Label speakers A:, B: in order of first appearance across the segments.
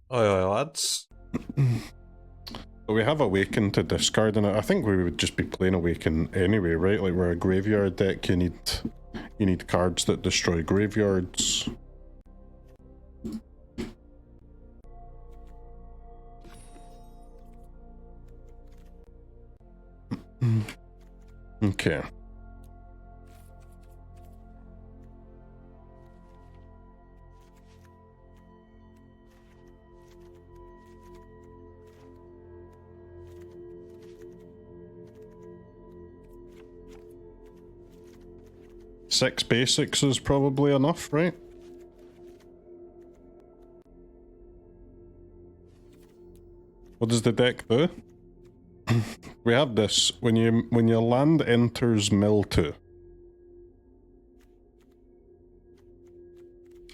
A: Aye, aye, lads.
B: We have Awaken to discard in it. I think we would just be playing Awaken anyway, right? Like we're a graveyard deck, you need cards that destroy graveyards. Okay. Six basics is probably enough, right? What does the deck do? We have this. When your land enters mill 2.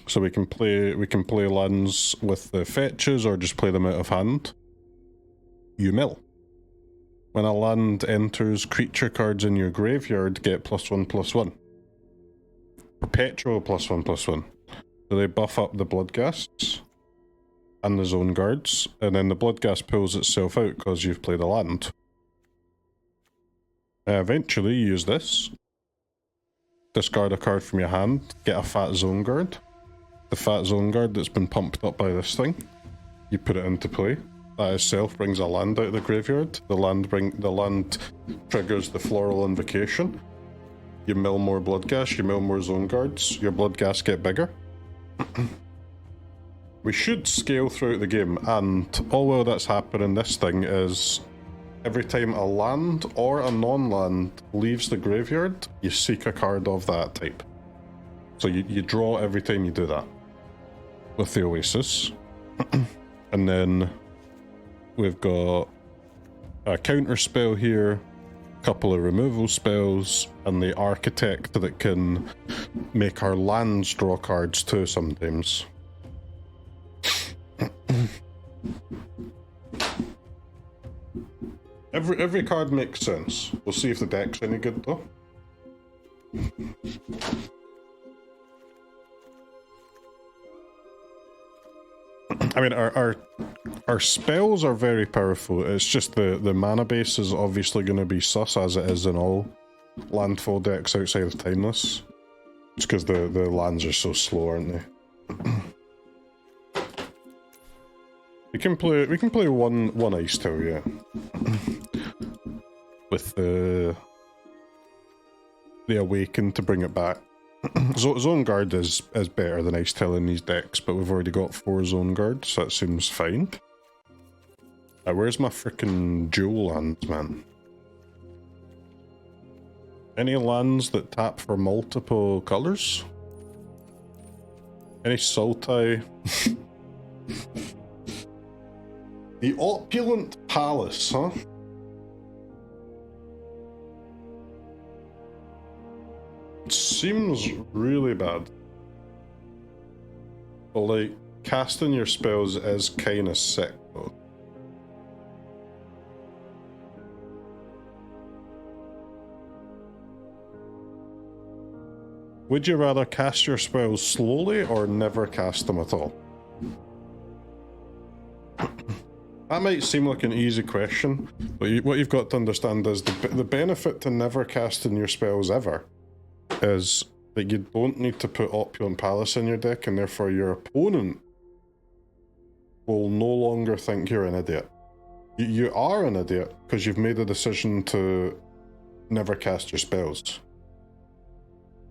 B: So we can play lands with the fetches or just play them out of hand. You mill. When a land enters creature cards in your graveyard, get +1/+1. Perpetual +1/+1. So they buff up the Bloodghasts and the Zone Guards, and then the Bloodghast pulls itself out because you've played a land. Eventually you use this. Discard a card from your hand, get a fat Zone Guard. The fat Zone Guard that's been pumped up by this thing, you put it into play. That itself brings a land out of the graveyard. The land triggers the Floral Invocation. You mill more Bloodghast, you mill more Zone Guards, your Bloodghast get bigger. We should scale throughout the game, and all while that's happening, this thing is every time a land or a non-land leaves the graveyard, you seek a card of that type. So you draw every time you do that with the Oasis. And then we've got a counter spell here, couple of removal spells, and the Architect that can make our lands draw cards too sometimes. Every card makes sense. We'll see if the deck's any good though. I mean, our spells are very powerful. It's just the mana base is obviously going to be sus, as it is in all landfall decks outside of Timeless. It's because the lands are so slow, aren't they? We can play one Icetill, yeah. With the Awaken to bring it back. Zone Guard is better than Icetill in these decks, but we've already got 4 Zone Guards, so that seems fine. Where's my frickin' dual lands, man? Any lands that tap for multiple colours? Any Sultai? The Opulent Palace, huh? Seems really bad. But like, casting your spells is kinda sick though. Would you rather cast your spells slowly or never cast them at all? That might seem like an easy question, but what you've got to understand is the benefit to never casting your spells ever is that you don't need to put Opulent Palace in your deck, and therefore your opponent will no longer think you're an idiot. You are an idiot because you've made a decision to never cast your spells.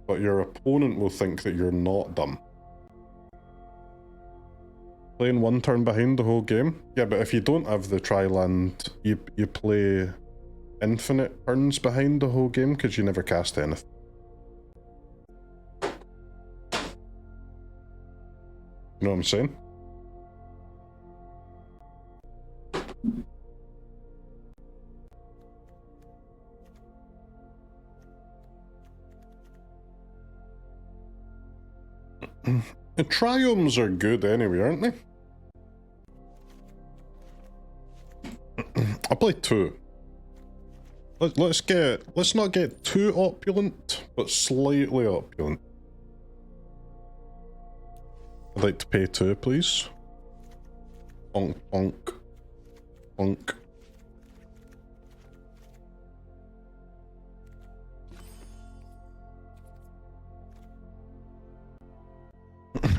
B: But your opponent will think that you're not dumb. Playing one turn behind the whole game? Yeah, but if you don't have the tri-land, you play infinite turns behind the whole game because you never cast anything. You know what I'm saying? The triomes are good anyway, aren't they? I'll play 2. Let's not get too opulent, but slightly opulent. I'd like to pay 2, please. Bonk, bonk, bonk.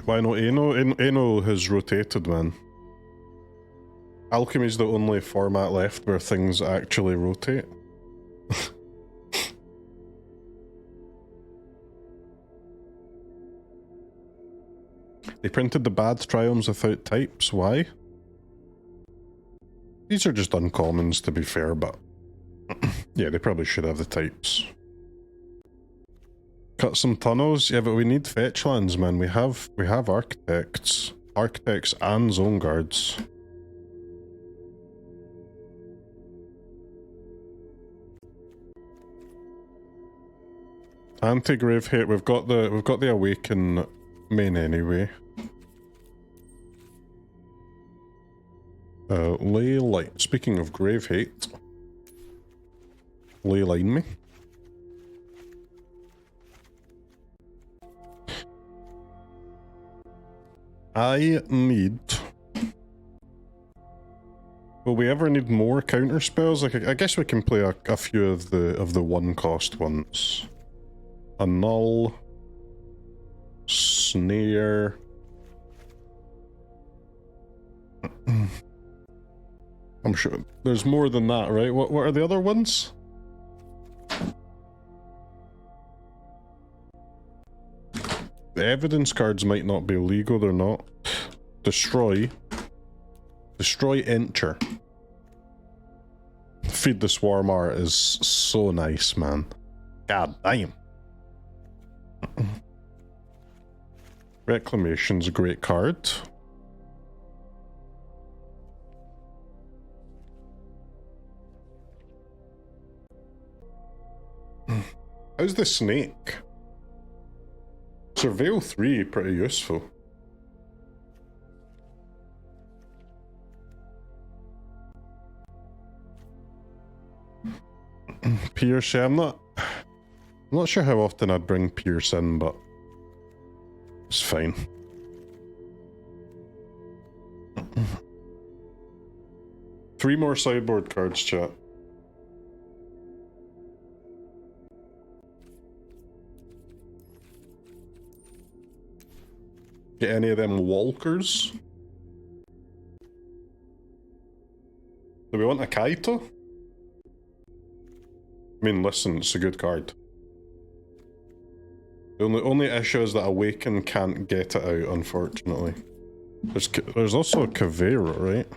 B: Why not Anno? Anno has rotated, man. Alchemy's the only format left where things actually rotate. They printed the bad triomes without types. Why? These are just uncommons, to be fair, but yeah, they probably should have the types. Cut some tunnels? Yeah, but we need fetch lands, man. We have architects. Architects and zone guards. Anti-grave hate, we've got the Awaken main anyway. Leyline. Speaking of grave hate, Leyline me. I need. Will we ever need more counter spells? Like, I guess we can play a few of the one cost ones. Annul, Snare. I'm sure there's more than that, right? What are the other ones? The evidence cards might not be legal, they're not. Destroy. Destroy, enter. Feed the Swarm art is so nice, man. God damn. Reclamation's a great card. How's the snake? Surveil 3, pretty useful. Pierce, yeah, I'm not sure how often I'd bring Pierce in, but it's fine. Three more sideboard cards, chat. Get any of them walkers? Do we want a Kaito? I mean, listen, it's a good card. The only issue is that Awaken can't get it out, unfortunately. There's also a Kavaero, right?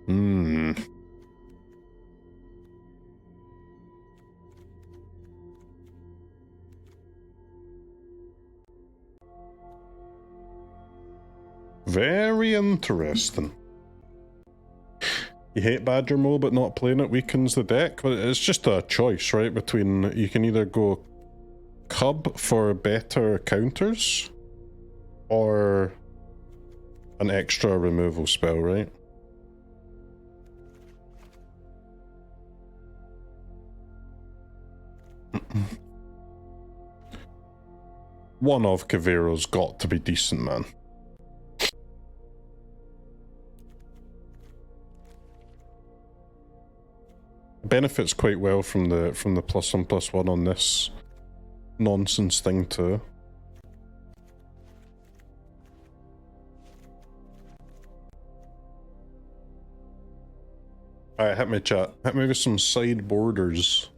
B: Hmm. Very interesting. You hate Badger Mo, but not playing it weakens the deck? But it's just a choice, right? Between, you can either go Cub for better counters, or an extra removal spell, right? One of Kavaero's got to be decent, man. Benefits quite well from the +1/+1 on this nonsense thing too. Alright, hit me, chat. Hit me with some sideboarders.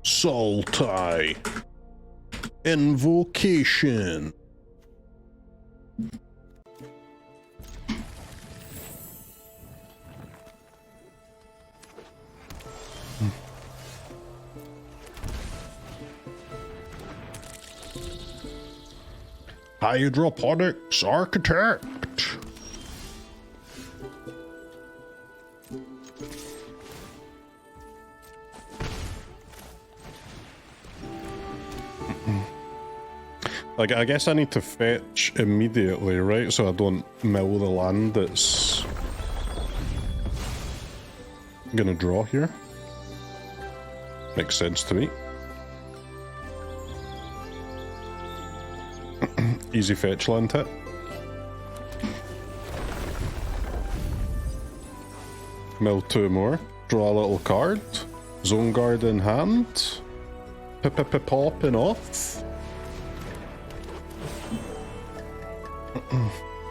B: Sultai. Invocation. Hydroponics Architect. Like, I guess I need to fetch immediately, right? So I don't mill the land that's gonna draw here. Makes sense to me. Easy fetch land hit. Mill 2 more. Draw a little card. Zone Guard in hand. Popping off.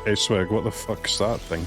B: Hey Swag, what the fuck's that thing?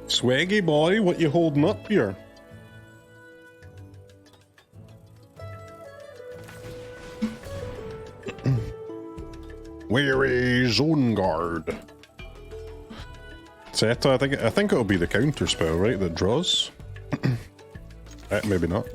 B: Swaggy boy, what you holding up here? Weary Zone Guard. Zeta, I think it'll be the counter spell, right, that draws? Maybe not.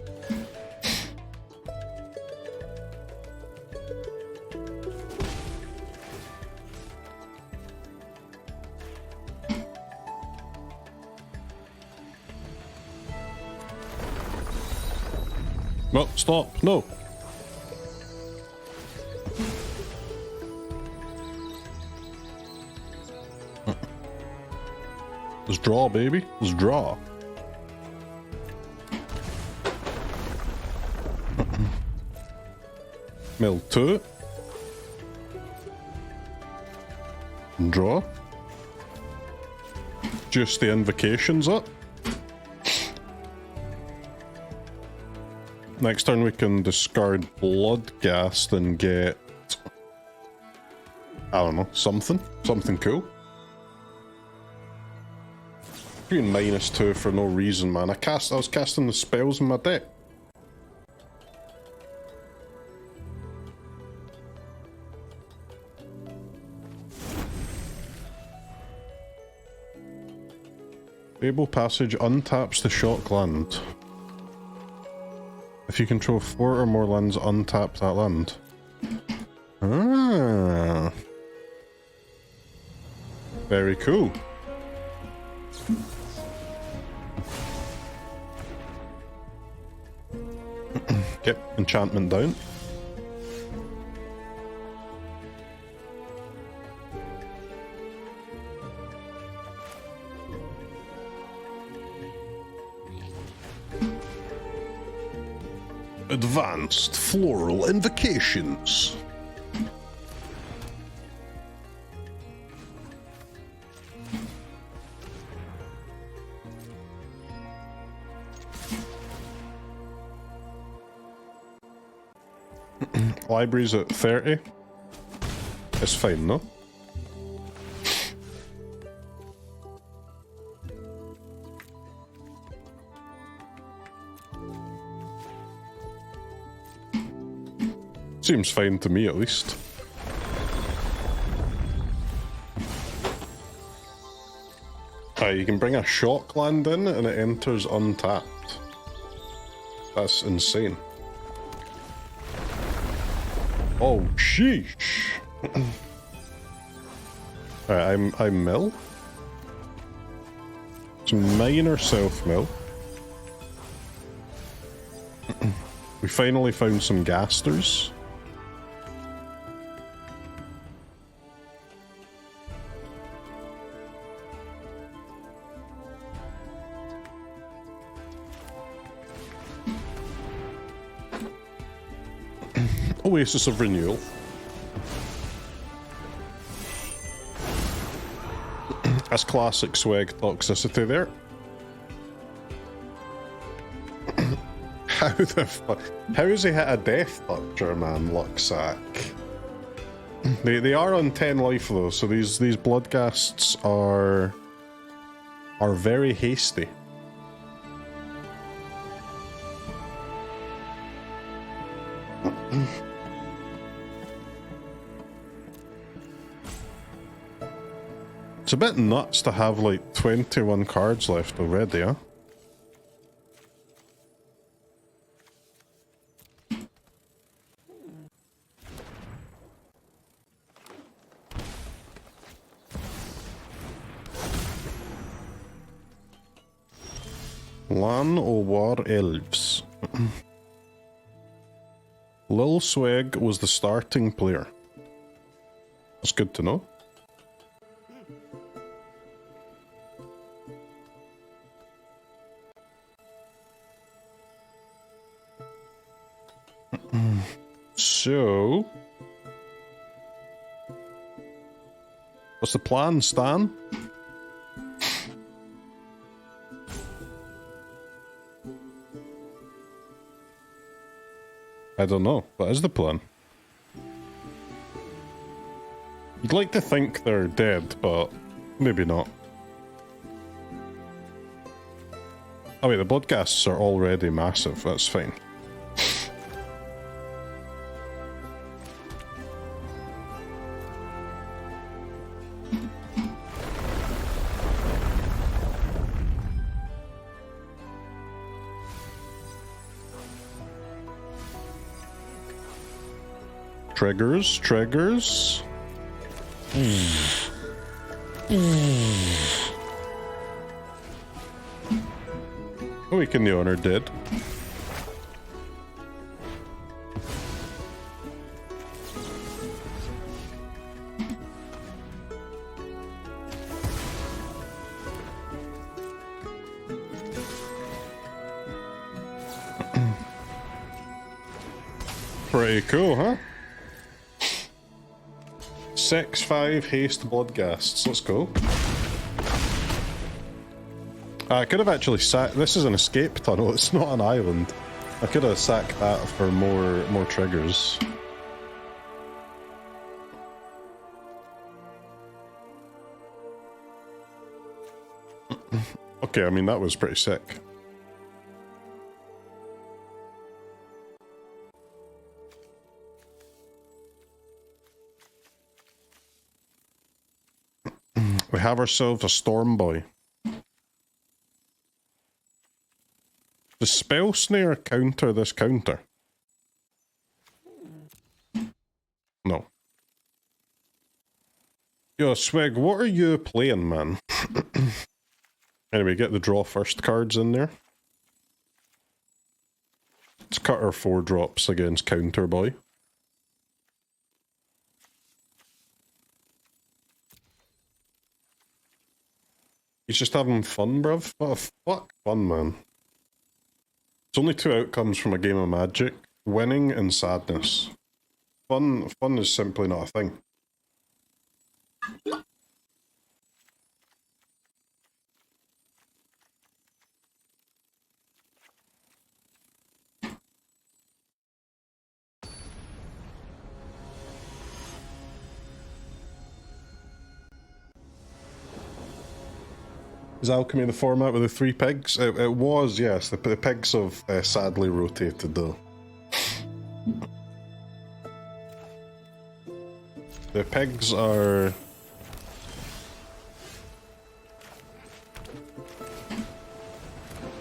B: No, stop, no. Let's draw, baby. Let's draw. Mill 2. And draw. Just the invocations up. Next turn we can discard Bloodghast and get, I don't know, something cool. Doing -2 for no reason, man. I was casting the spells in my deck. Fabled Passage untaps the shock land. If you control 4 or more lands, untap that land. Ah. Very cool. Get enchantment down. Advanced Floral Invocations. Library's at 30. It's fine, no? Seems fine to me, at least. You can bring a shock land in and it enters untapped. That's insane. Oh, sheesh. Alright, I'm mill. Some minor self-mill. We finally found some gasters. Oasis of Renewal. That's classic swag toxicity there. How the fuck? How has he hit a death toucher, man, Lucksack? They are on 10 life though, so these Bloodghasts are very hasty. It's a bit nuts to have like 21 cards left already, huh? Llanowar Elves. Lil Swag was the starting player. That's good to know. So, what's the plan, Stan? I don't know. What is the plan? You'd like to think they're dead, but maybe not. Oh wait, the Bloodghasts are already massive. That's fine. Triggers. Awaken the owner dead. Pretty cool, huh? 6/5 haste Bloodghasts. Let's go. I could have actually sacked. This is an escape tunnel. It's not an island. I could have sacked that for more triggers. Okay, I mean that was pretty sick. We have ourselves a Storm Boy. Does Spell Snare counter this counter? No. Yo, Swig, what are you playing, man? Anyway, get the draw first cards in there. Let's cut our 4 drops against Counter Boy. He's just having fun, bruv. What a fuck fun, man. It's only 2 outcomes from a game of Magic. Winning and sadness. Fun is simply not a thing. Is Alchemy the format with the 3 pigs? It was, yes. The pigs have sadly rotated, though. The pigs are...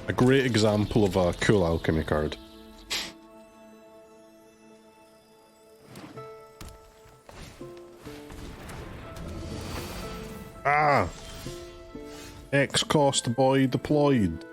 B: a great example of a cool alchemy card. Ah! X cost boy deployed.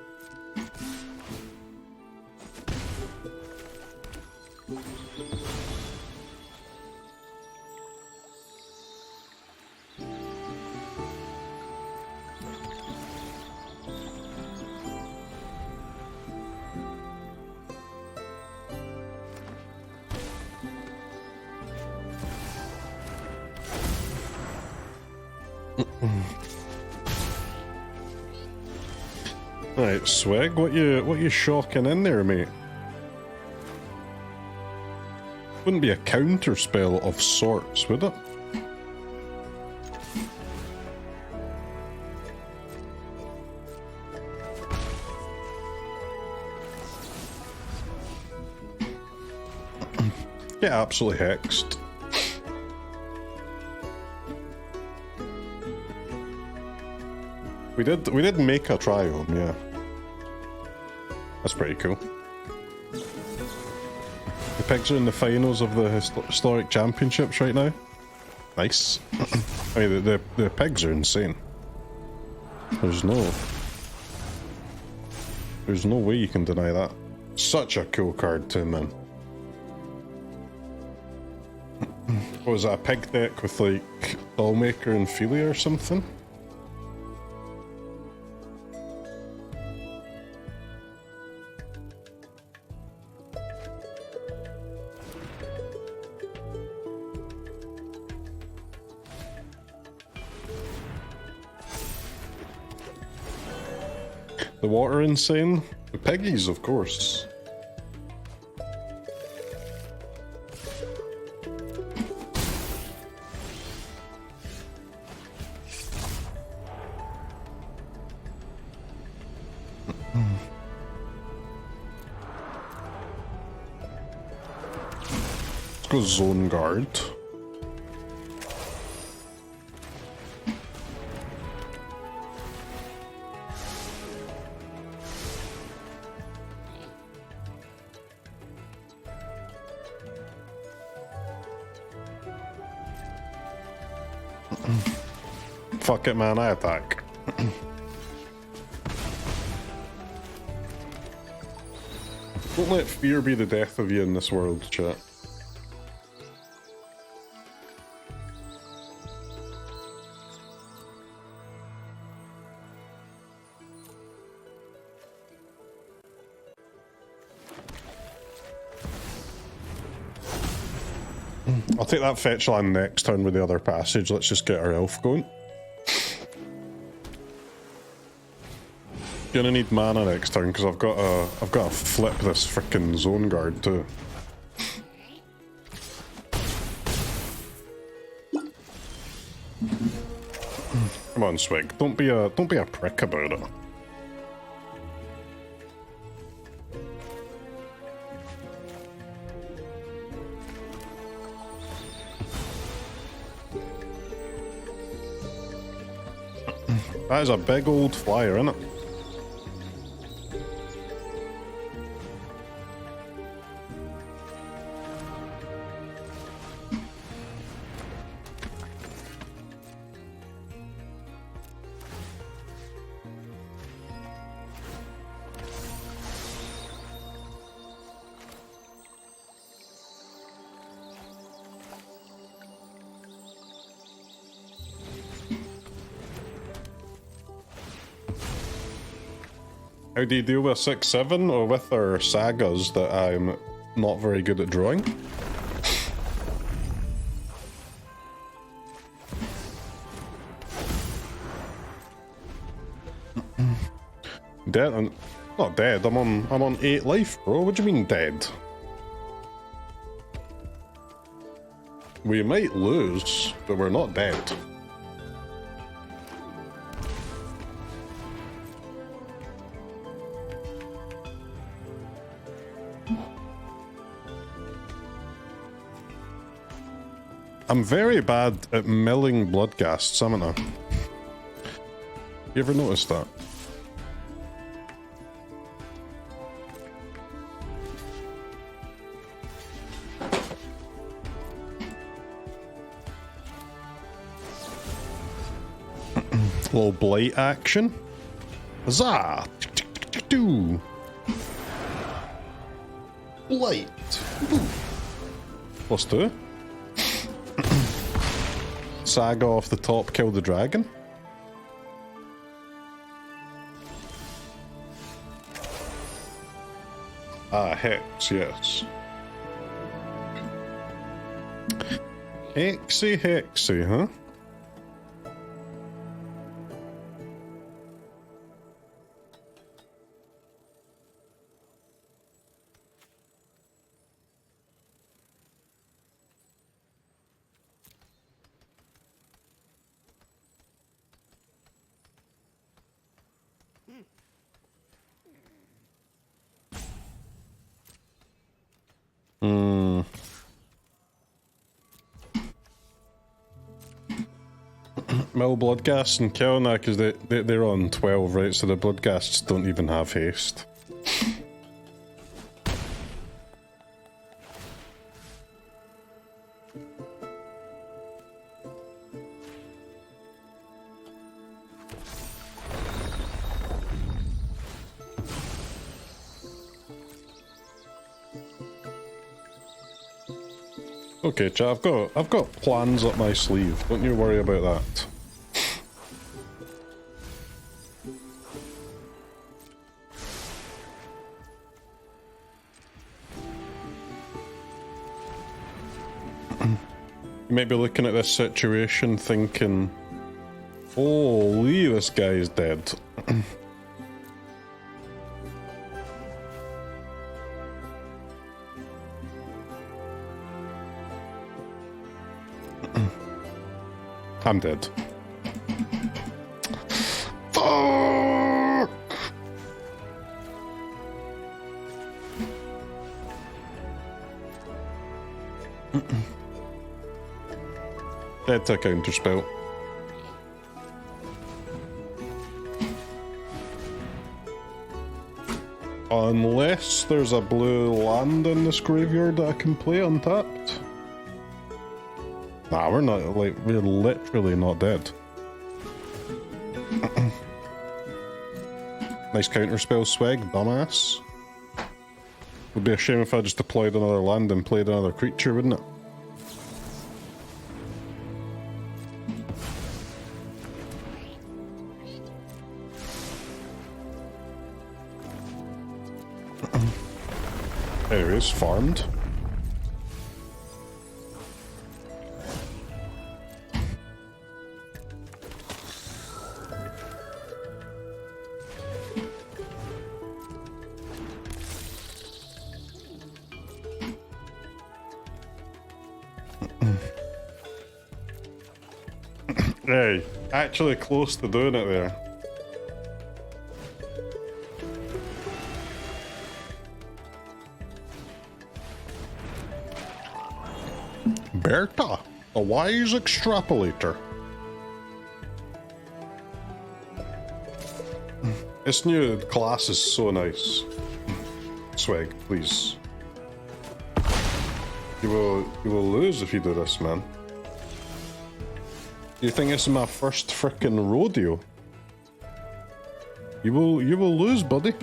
B: Right, Swig, what you shocking in there, mate? Wouldn't be a counter spell of sorts, would it? Get absolutely hexed. We did make a triome, yeah. That's pretty cool. The pigs are in the finals of the historic championships right now. Nice. I mean, the pigs are insane. There's no way you can deny that. Such a cool card too, man. What was that, a pig deck with like Dollmaker and Philia or something? The water insane? The piggies, of course. Let's go Zone Guard. Fuck it, man, I attack. Don't let fear be the death of you in this world, chat. I'll take that fetch land next turn with the other passage. Let's just get our elf going. Gonna need mana next turn because I've got to flip this frickin' zone guard too. Come on, Swig. Don't be a prick about it. That is a big old flyer, isn't it? How do you deal with 6-7 or with our sagas that I'm not very good at drawing? Dead? I'm not dead. I'm on 8 life, bro. What do you mean dead? We might lose, but we're not dead. I'm very bad at milling Bloodghast, haven't I? You ever noticed that? Little blight action. Huzzah! Blight. +2. Saga off the top, kill the dragon. Ah, Hex, yes. Hexy, huh? Mill Bloodghast and kill that because they're on 12, right? So the Bloodghasts don't even have haste. Okay, chat, I've got plans up my sleeve. Don't you worry about that. You might be looking at this situation thinking, holy, this guy is dead. I'm dead. Fuck! Dead to counterspell. Unless there's a blue land in this graveyard that I can play untapped. Nah, we're not, like, we're literally not dead. Nice counterspell swag, dumbass. Would be a shame if I just deployed another land and played another creature, wouldn't it? Anyways, farmed. Hey, actually close to doing it there. Berta, a wise extrapolator. This new class is so nice. Swag, please. You will lose if you do this, man. You think this is my first frickin' rodeo? You will lose, buddy.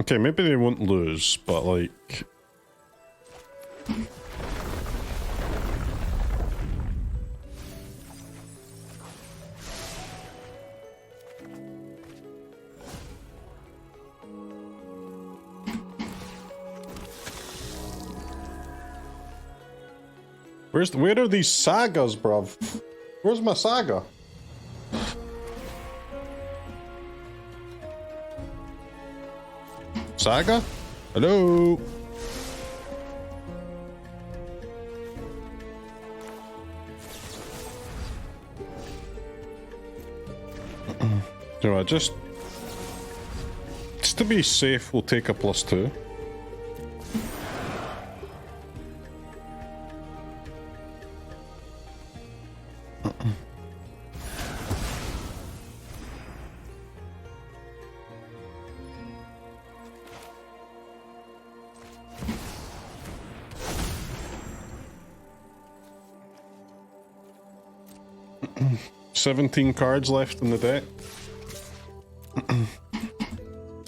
B: Okay, maybe they won't lose, but like... Where are these sagas, bruv? Where's my saga? Saga? Hello? You know what, just to be safe, we'll take a +2. $17 cards left in the deck.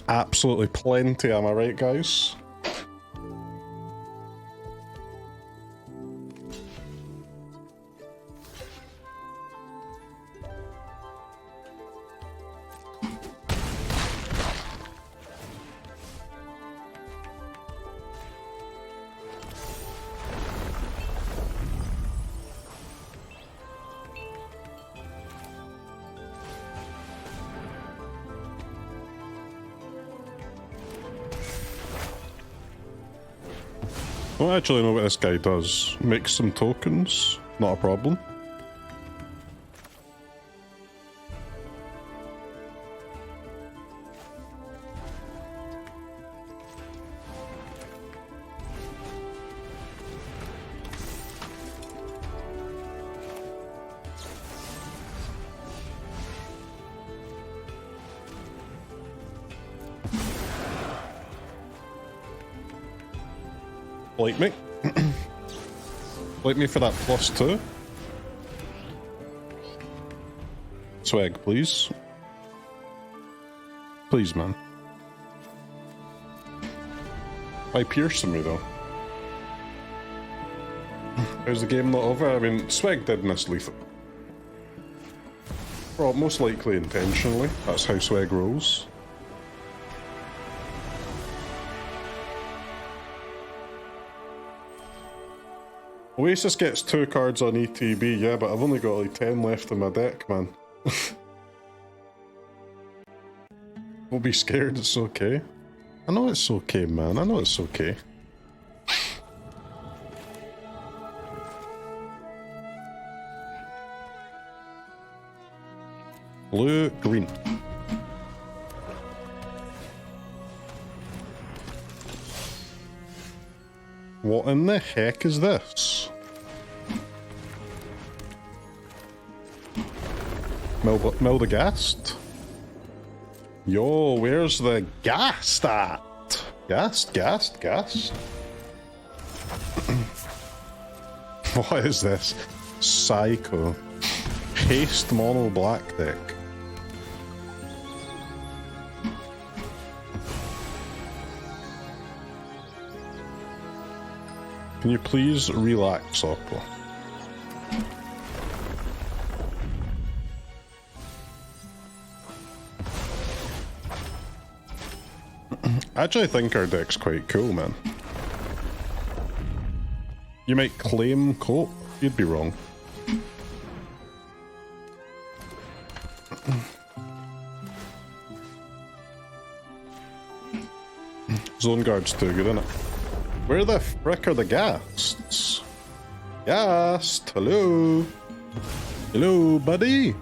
B: Absolutely plenty, am I right, guys? I don't actually know what this guy does. Makes some tokens, not a problem. Like me. Like me for that +2. Swag, please. Please, man. Why piercing me, though? Is the game not over? I mean, Swag did miss lethal. Well, most likely intentionally. That's how Swag rolls. Oasis gets 2 cards on ETB, yeah, but I've only got like 10 left in my deck, man. Don't be scared, it's okay. I know it's okay, man, I know it's okay. Blue, green. What in the heck is this? Bloodghast? Yo, where's the ghast at? Ghast? What is this? Psycho. Haste mono black deck. Can you please relax, Oppo? Actually, I think our deck's quite cool, man. You might claim cope, you'd be wrong. Zone Guard's too good, isn't it? Where the frick are the ghasts? Ghast, hello? Hello, buddy?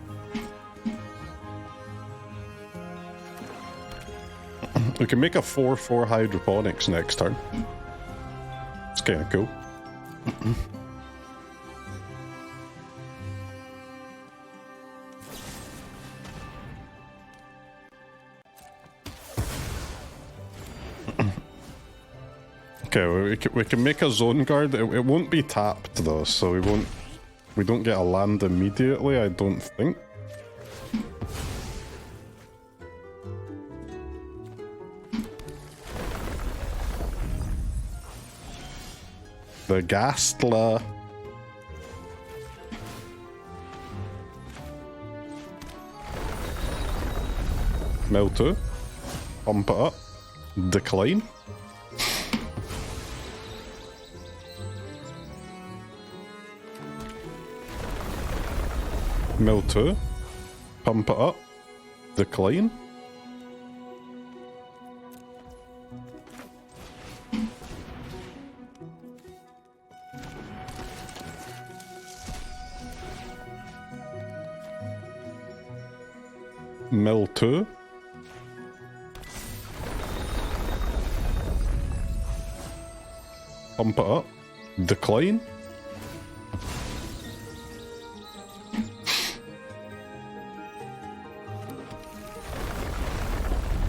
B: We can make a 4/4 hydroponics next turn. It's kinda cool. Okay, we can make a zone guard. It won't be tapped though, so we don't get a land immediately, I don't think. The Ghastla. Mill 2. Pump it up. Decline. Mill 2. Pump it up. Decline. Mill 2. Pump it up. Decline.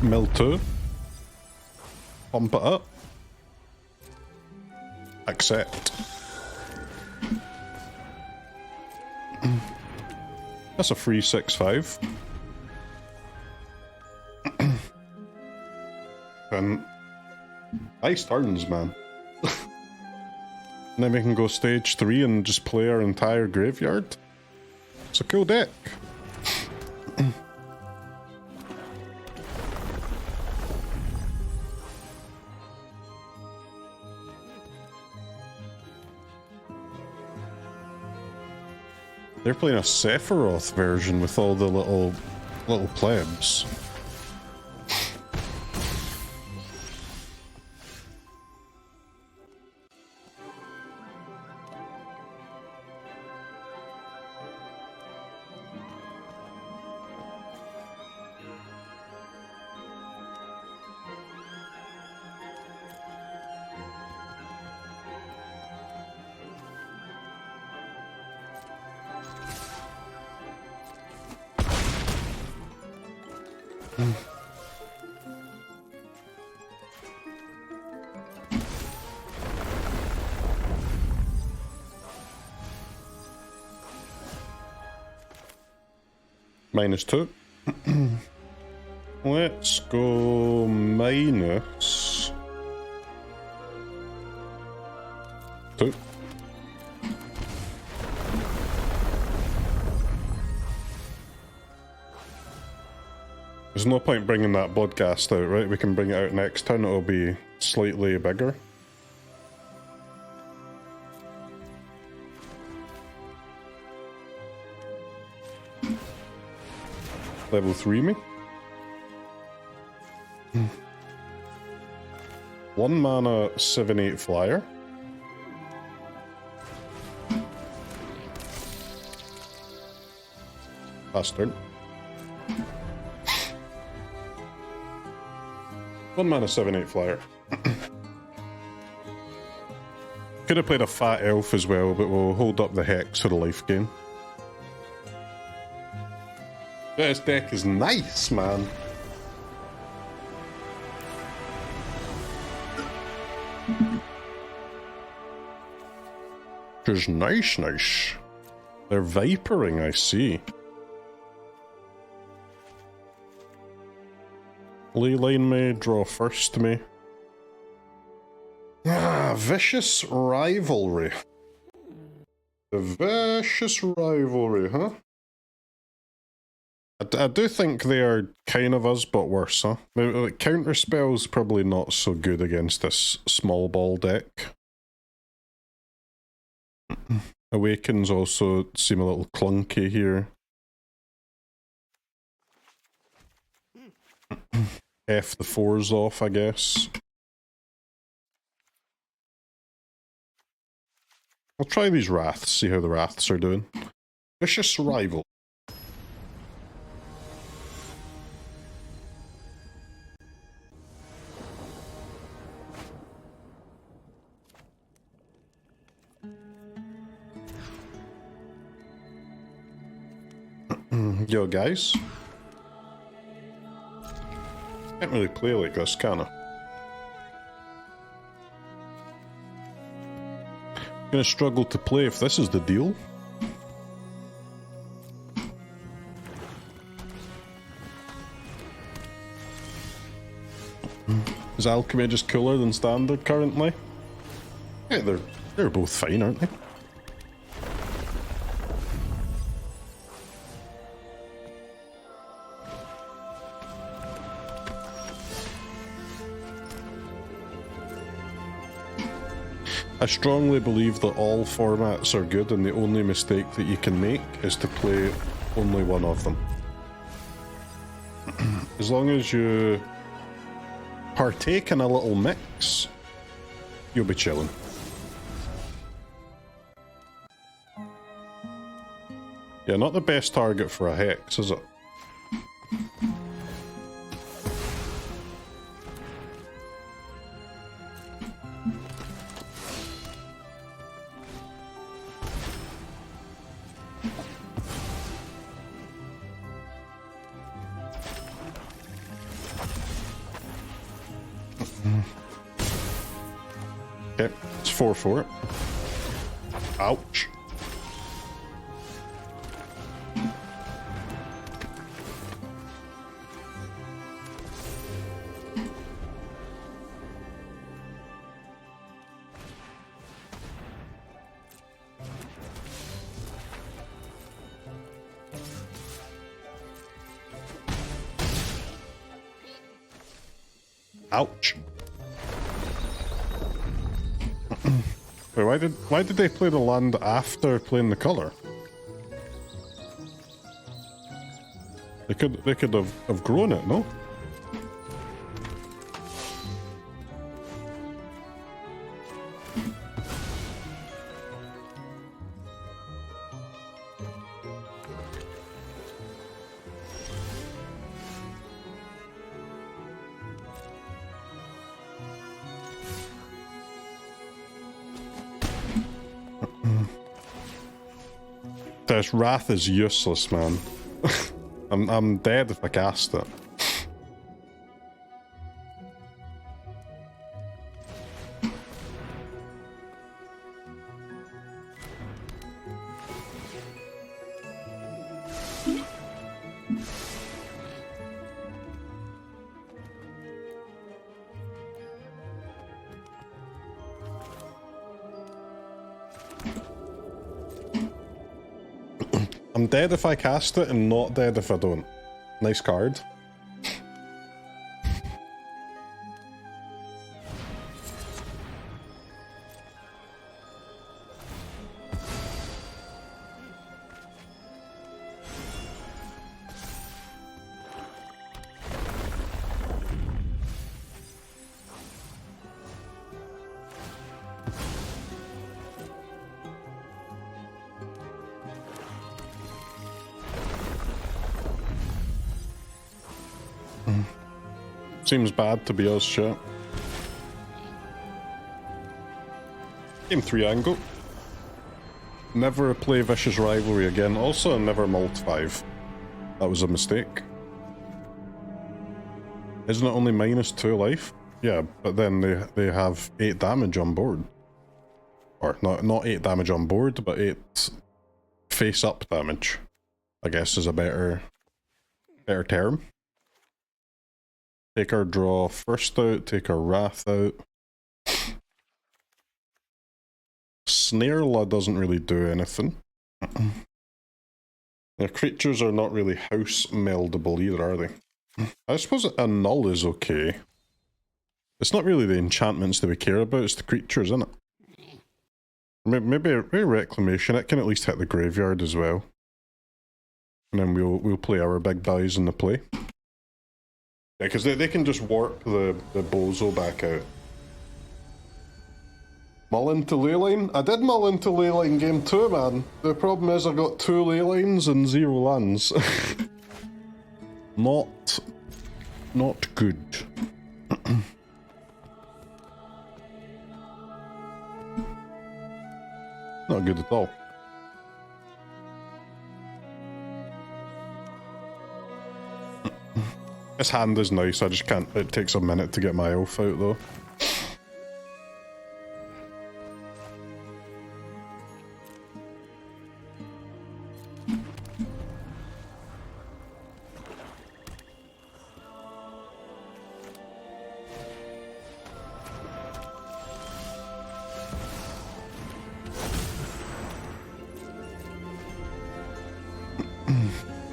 B: Mill 2. Pump it up. Accept. That's a free 6/5. And nice turns, man. And then we can go stage 3 and just play our entire graveyard. It's a cool deck. They're playing a Sephiroth version with all the little plebs. -2. Let's go -2. There's no point bringing that Bloodghast out, right? We can bring it out next turn, it'll be slightly bigger. Level 3 me. 1 mana 7/8 flyer. Pass turn. 1 mana 7/8 flyer. Could have played a fat elf as well, but we'll hold up the hex for the life gain. This deck is nice, man. Just nice. They're vipering, I see. Leyline may draw first to me. Ah, Vicious Rivalry. The Vicious Rivalry, huh? I do think they are kind of us, but worse, huh? Maybe, like, counter spells probably not so good against this small ball deck. Awakens also seem a little clunky here. F the 4s off, I guess. I'll try these Wraths, see how the Wraths are doing. Vicious Rival. Yo, guys. Can't really play like this, can I? Gonna struggle to play if this is the deal. Is Alchemy just cooler than Standard currently? Yeah, they're both fine, aren't they? I strongly believe that all formats are good and the only mistake that you can make is to play only one of them. As long as you partake in a little mix, you'll be chilling. Yeah, not the best target for a hex, is it? Okay, it's 4/4. Ouch. Ouch. Wait, why did they play the land after playing the color? They could have grown it, no? This Wrath is useless, man. I'm dead if I cast it. I'm dead if I cast it and not dead if I don't. Nice card. Seems bad to be us, chat. Game 3 angle. Never play Vicious Rivalry again. Also, never Mult 5. That was a mistake. Isn't it only -2 life? Yeah, but then they have 8 damage on board. Or, not 8 damage on board, but 8 face-up damage. I guess is a better term. Take our draw first out, take our Wrath out. Snarela doesn't really do anything. Their creatures are not really Housemeldable either, are they? I suppose Annul is okay. It's not really the enchantments that we care about, it's the creatures, isn't it? Maybe Reclamation, it can at least hit the graveyard as well. And then we'll play our big guys in the play. Yeah, because they can just warp the bozo back out. Mull into Leyline? I did mull into Leyline game 2, man. The problem is I got 2 Leylines and 0 lands. Not good. Not good at all. This hand is nice, I just can't, it takes a minute to get my elf out though.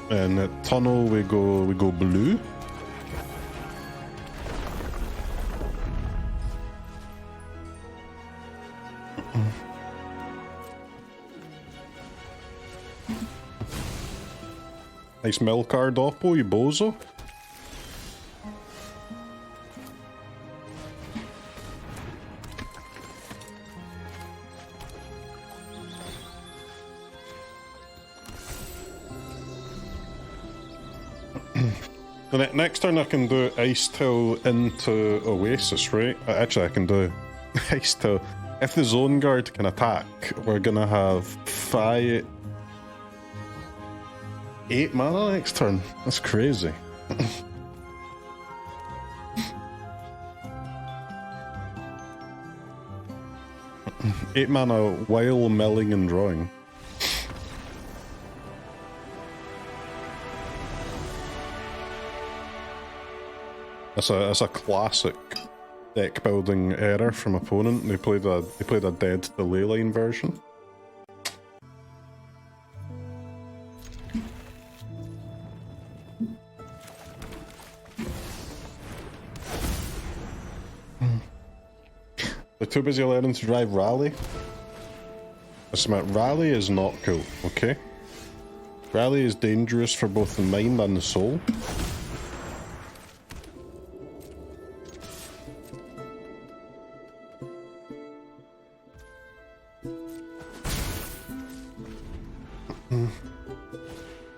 B: And at tunnel we go blue. Nice mill card, Oppo, you bozo. The next turn I can do Icetill into Oasis, right? Actually, I can do Icetill. If the Zone Guard can attack, we're gonna have 8 mana next turn. That's crazy. Eight mana while milling and drawing. That's a classic deck building error from opponent. They played a dead to Leyline version. They're too busy learning to drive Rally. Rally is not cool, okay? Rally is dangerous for both the mind and the soul.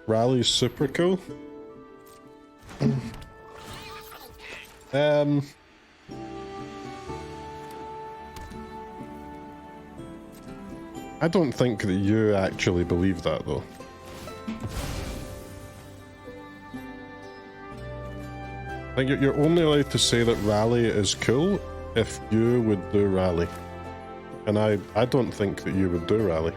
B: Rally is super cool. I don't think that you actually believe that, though. I think you're only allowed to say that Rally is cool if you would do Rally. And I don't think that you would do Rally.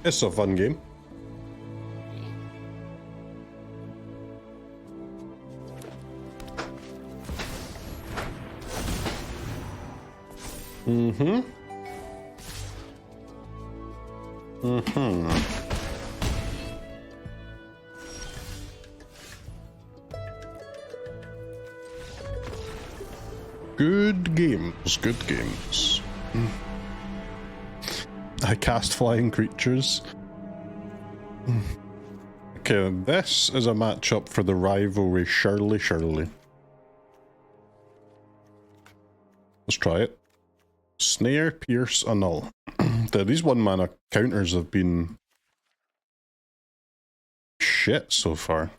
B: It's a fun game. Good games, good games. I cast flying creatures. Okay, this is a matchup for the rivalry, surely. Let's try it. Snare, Pierce, Annul. These 1-mana counters have been shit so far.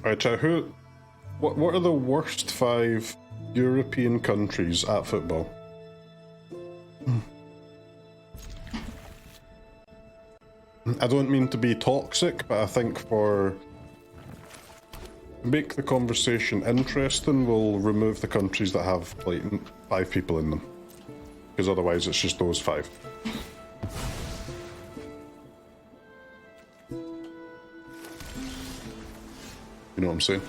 B: Alright, chat, what are the worst 5 European countries at football? I don't mean to be toxic, but I think for make the conversation interesting, we'll remove the countries that have like 5 people in them, because otherwise it's just those 5. You know what I'm saying?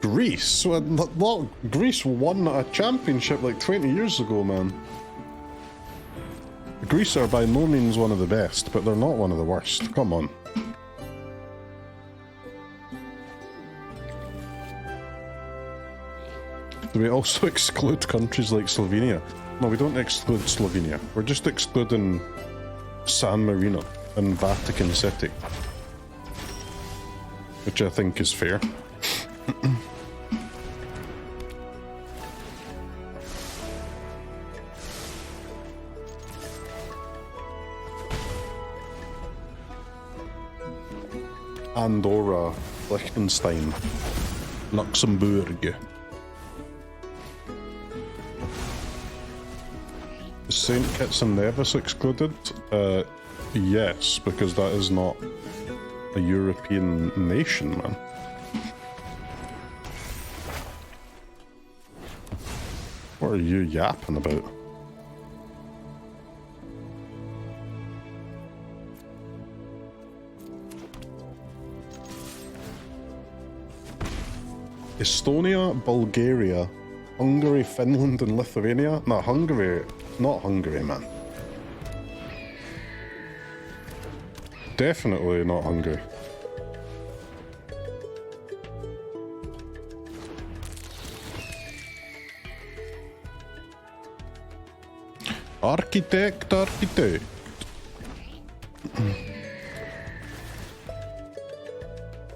B: Greece? Well, Greece won a championship like 20 years ago, man. Greece are by no means one of the best, but they're not one of the worst. Come on. Do we also exclude countries like Slovenia? No, we don't exclude Slovenia. We're just excluding San Marino and Vatican City, which I think is fair. Andorra, Liechtenstein, Luxembourg. Is St. Kitts and Nevis excluded? Yes, because that is not a European nation, man. What are you yapping about? Estonia, Bulgaria, Hungary, Finland and Lithuania? No, Hungary, not Hungary, man. Definitely not Hungary. Architect.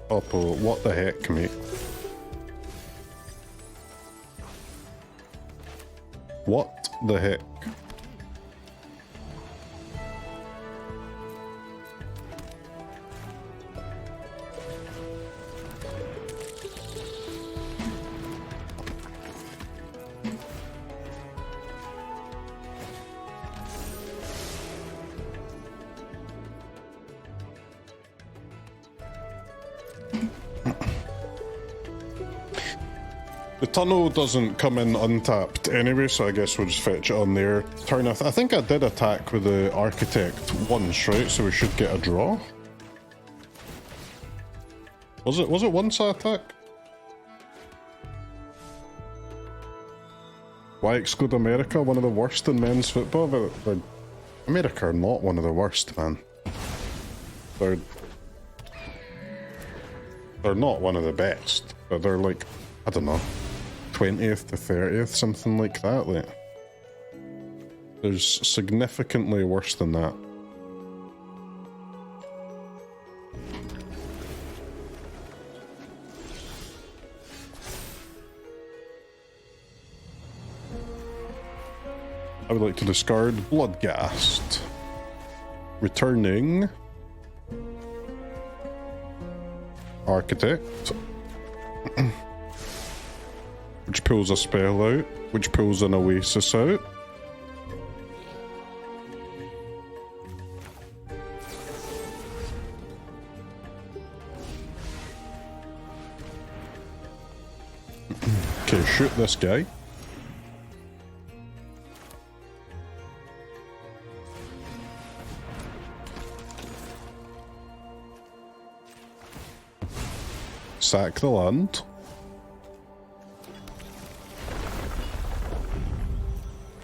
B: Oppo, what the heck, mate? What the heck? The tunnel doesn't come in untapped anyway, so I guess we'll just fetch it on their turn. I think I did attack with the Architect once, right? So we should get a draw. Was it once I attacked? Why exclude America? One of the worst in men's football? But America are not one of the worst, man. They're not one of the best, but they're like, I don't know, 20th to 30th, something like that. Like, there's significantly worse than that. I would like to discard Bloodghast. Returning Architect. which pulls a spell out, which pulls an Oasis out. Okay, shoot this guy. Sack the land.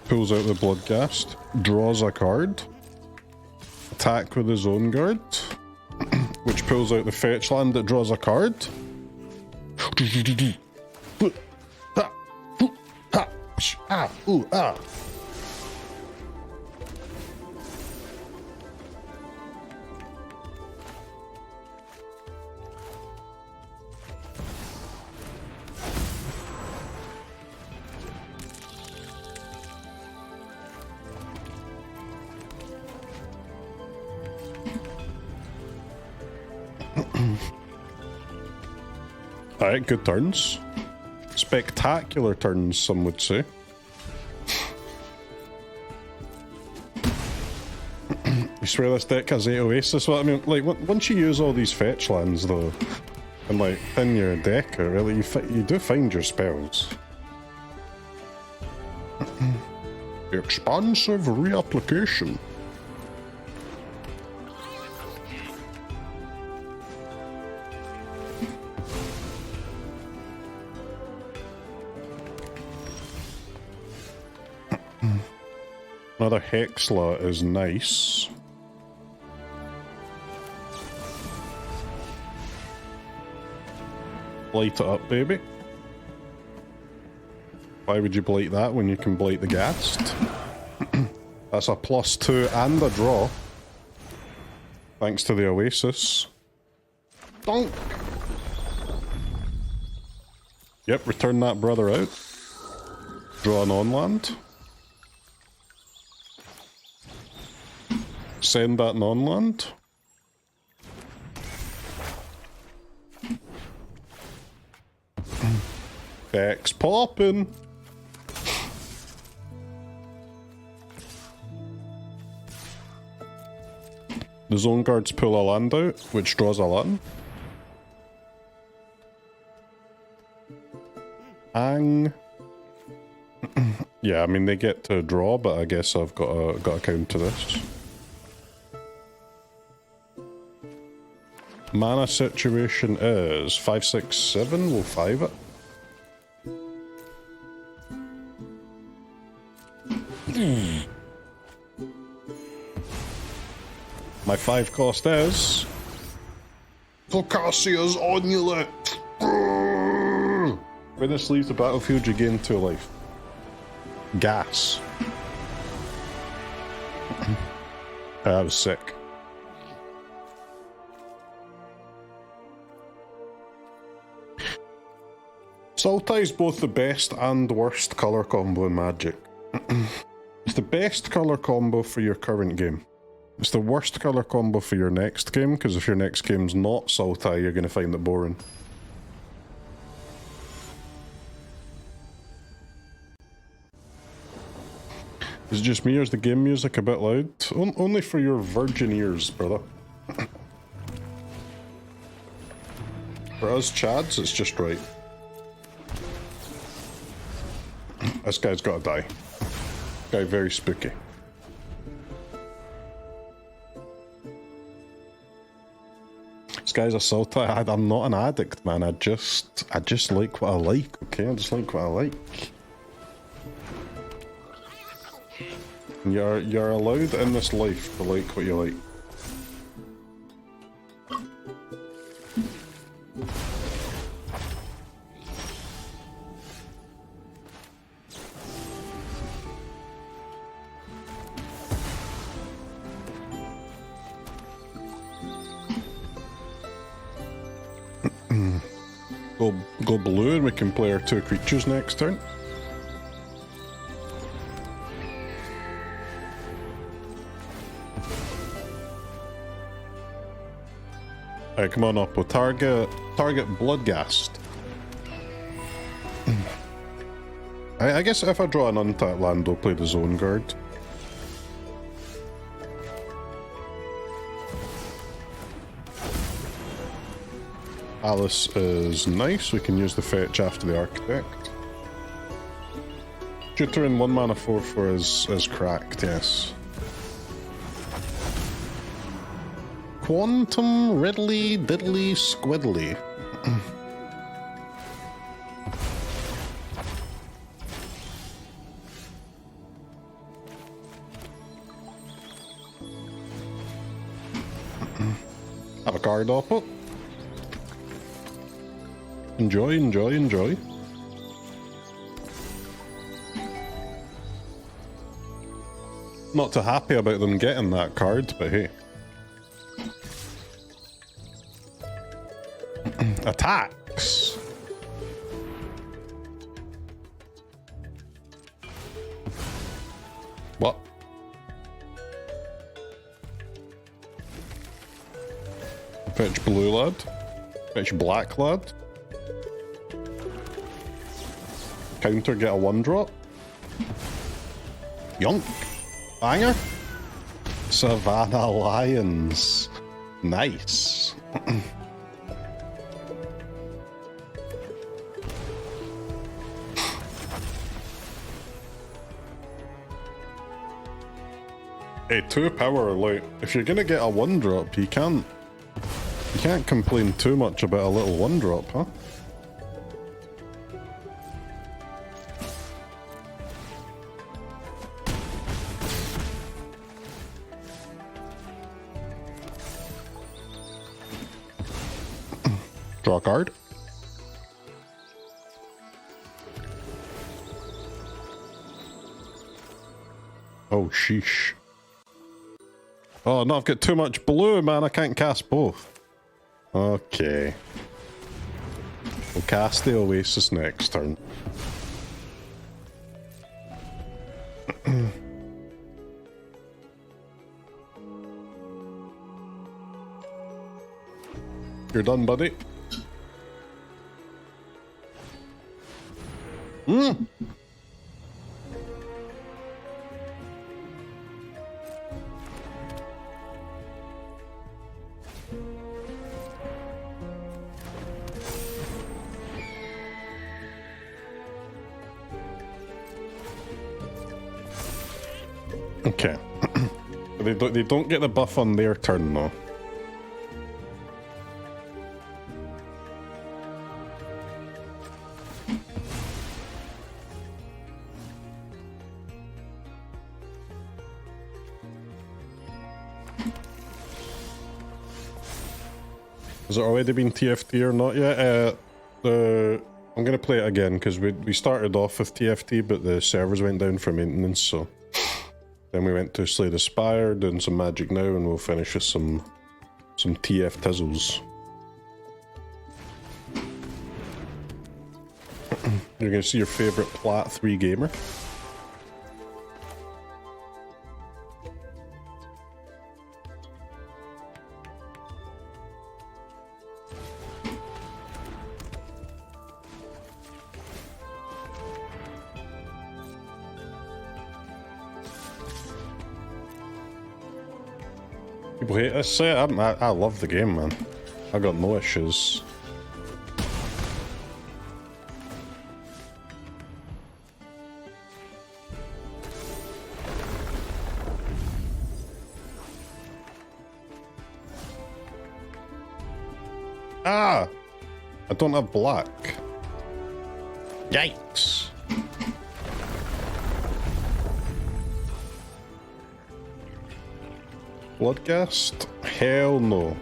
B: Pulls out the Bloodghast. Draws a card. Attack with his own guard. Which pulls out the fetch land that draws a card. Alright, good turns. Spectacular turns, some would say. You swear this deck has 8 Oasis? Well, I mean, like, once you use all these fetch lands, though, and, like, in your deck, really, you do find your spells. Expansive Reapplication. Another Hex slot is nice. Blight it up, baby. Why would you blight that when you can blight the Ghast? That's a +2 and a draw. Thanks to the Oasis. Donk! Yep, return that brother out. Draw an on-land. Send that non-land. Hex poppin'. The zone guards pull a land out, which draws a land. Ang. Yeah, I mean they get to draw, but I guess I've got to counter this. Mana situation is 5, 6, 7. We'll 5 it. My 5 cost is Crokeyz's Amulet. When this leaves the battlefield, you gain 2 life. Gas. That was sick. Sultai is both the best and worst colour combo in Magic. It's the best colour combo for your current game. It's the worst colour combo for your next game, because if your next game's not Sultai, you're going to find it boring. Is it just me, or is the game music a bit loud? Only for your virgin ears, brother. For us Chads, it's just right. This guy's gotta die. This guy very spooky. This guy's a Sultai. I'm not an addict, man. I just like what I like, okay? I just like what I like. You're allowed in this life to like what you like. Go blue and we can play our 2 creatures next turn. Alright, come on up. We'll target Bloodghast. I guess if I draw an untapped land, I'll play the Zone Guard. Palace is nice, we can use the fetch after the Architect. Tutor in 1 mana 4/4 is cracked, yes. Quantum Riddly Diddly Squiddly. Have a card up it. Enjoy, enjoy, enjoy. Not too happy about them getting that card, but hey. Attacks. What? Fetch blue lad. Fetch black lad. Counter, get a 1-drop. Yonk. Banger. Savannah Lions. Nice. Hey, 2 power, like, if you're gonna get a 1-drop, you can't complain too much about a little 1-drop, huh? Draw a card. Oh, sheesh. Oh, no, I've got too much blue, man. I can't cast both. Okay. We'll cast the Oasis next turn. You're done, buddy. Hmm. Okay. They don't get the buff on their turn though. Has it already been TFT or not yet? I'm gonna play it again because we started off with TFT, but the servers went down for maintenance, so then we went to Slay the Spire, doing some Magic now, and we'll finish with some TF Tizzles. You're gonna see your favorite Plat 3 gamer. People hate this set. I love the game, man. I got no issues. Ah! I don't have black. Yikes. Bloodghast? Hell no.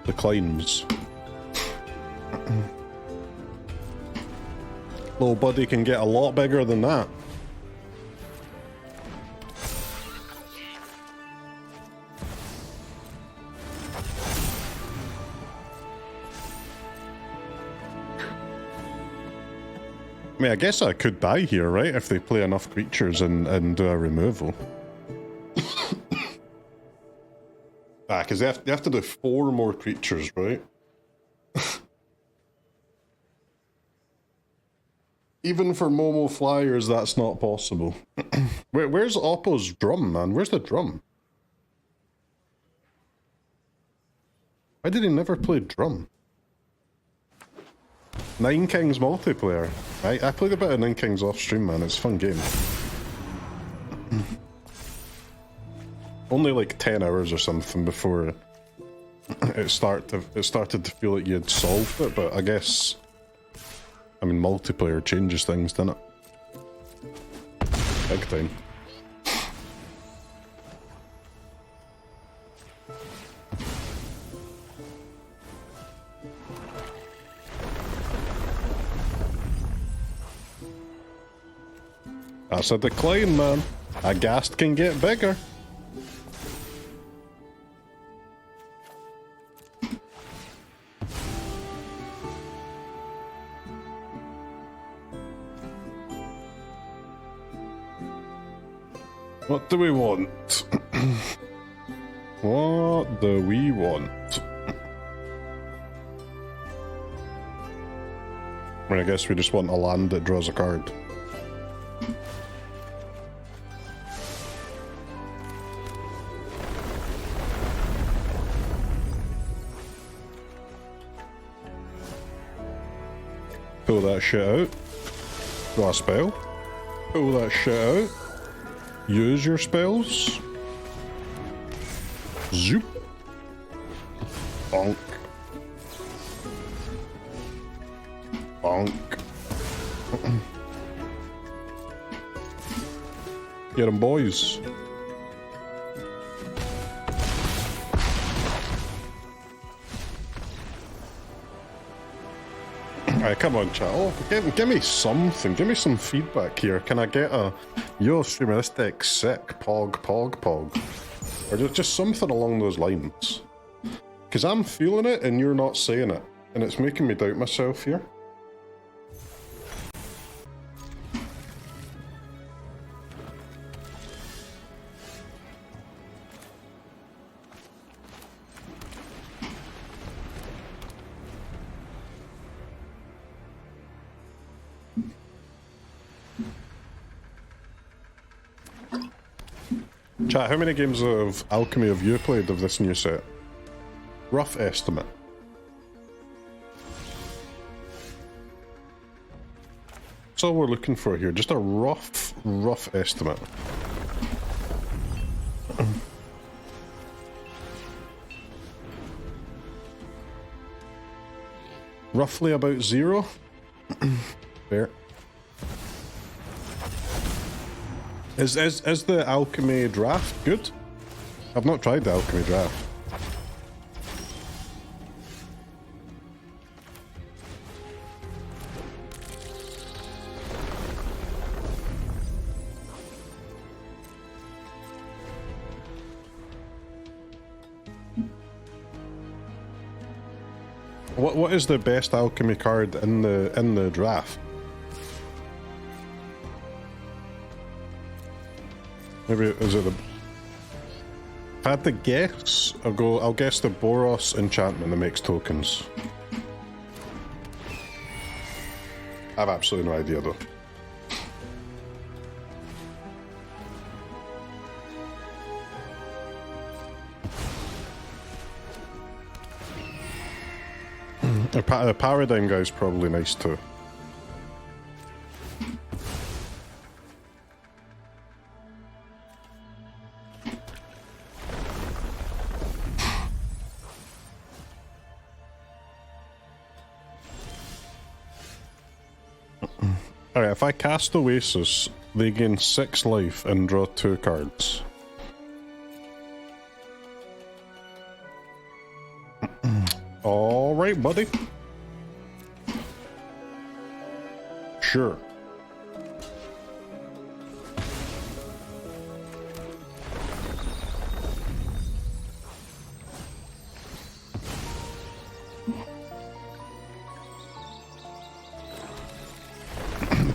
B: Declines. Little buddy can get a lot bigger than that. I mean, I guess I could die here, right? If they play enough creatures and do a removal. Ah, because they have to do 4 more creatures, right? Even for Momo Flyers, that's not possible. Where's Oppo's drum, man? Where's the drum? Why did he never play drum? Nine Kings multiplayer. I played a bit of Nine Kings off stream, man. It's a fun game. Only like 10 hours or something before it started to feel like you had solved it, but I guess, I mean, multiplayer changes things, doesn't it? Big time. That's a decline, man. A ghast can get bigger. What do we want? What do we want? I guess we just want a land that draws a card. Pull that shit out. Draw a spell. Pull that shit out. Use your spells. Zoop. Bonk. Bonk. Get 'em, boys. Alright, come on, chat. Oh, give me something. Give me some feedback here. Can I get a yo streamer, this deck's sick, pog. Or just something along those lines. Because I'm feeling it and you're not saying it. And it's making me doubt myself here. Chat, how many games of Alchemy have you played of this new set? Rough estimate. That's all we're looking for here, just a rough estimate. Roughly about 0. Fair. Is the Alchemy draft good? I've not tried the Alchemy draft. What is the best Alchemy card in the draft? Maybe is it the? If I had to guess, I'll guess the Boros enchantment that makes tokens. I have absolutely no idea though. The Paradigm guy's probably nice too. Alright, if I cast Oasis, they gain 6 life and draw 2 cards. Alright, buddy. Sure.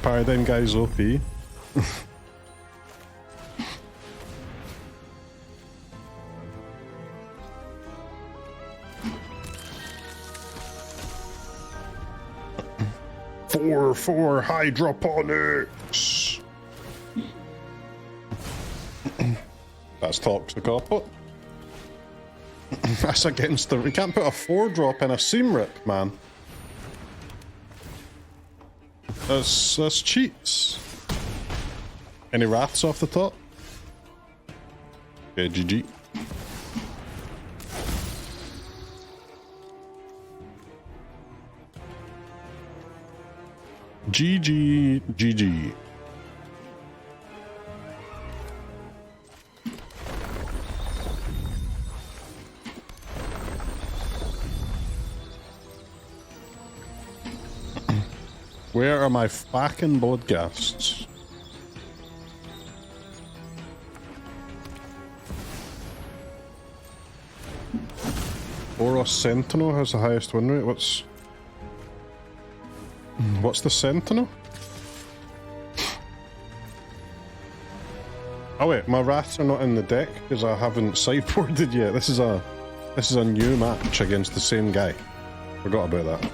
B: Paradigm guy's OP. 4/4 Hydroponics. That's toxic output. That's against the... We can't put a 4-drop in a seam rip, man. That's cheats. Any wraths off the top? Okay, GG. GG, GG. Where are my fucking Bloodghasts? Boros Sentinel has the highest win rate. What's the Sentinel? Oh wait, my wraths are not in the deck because I haven't sideboarded yet. This is a new match against the same guy. Forgot about that.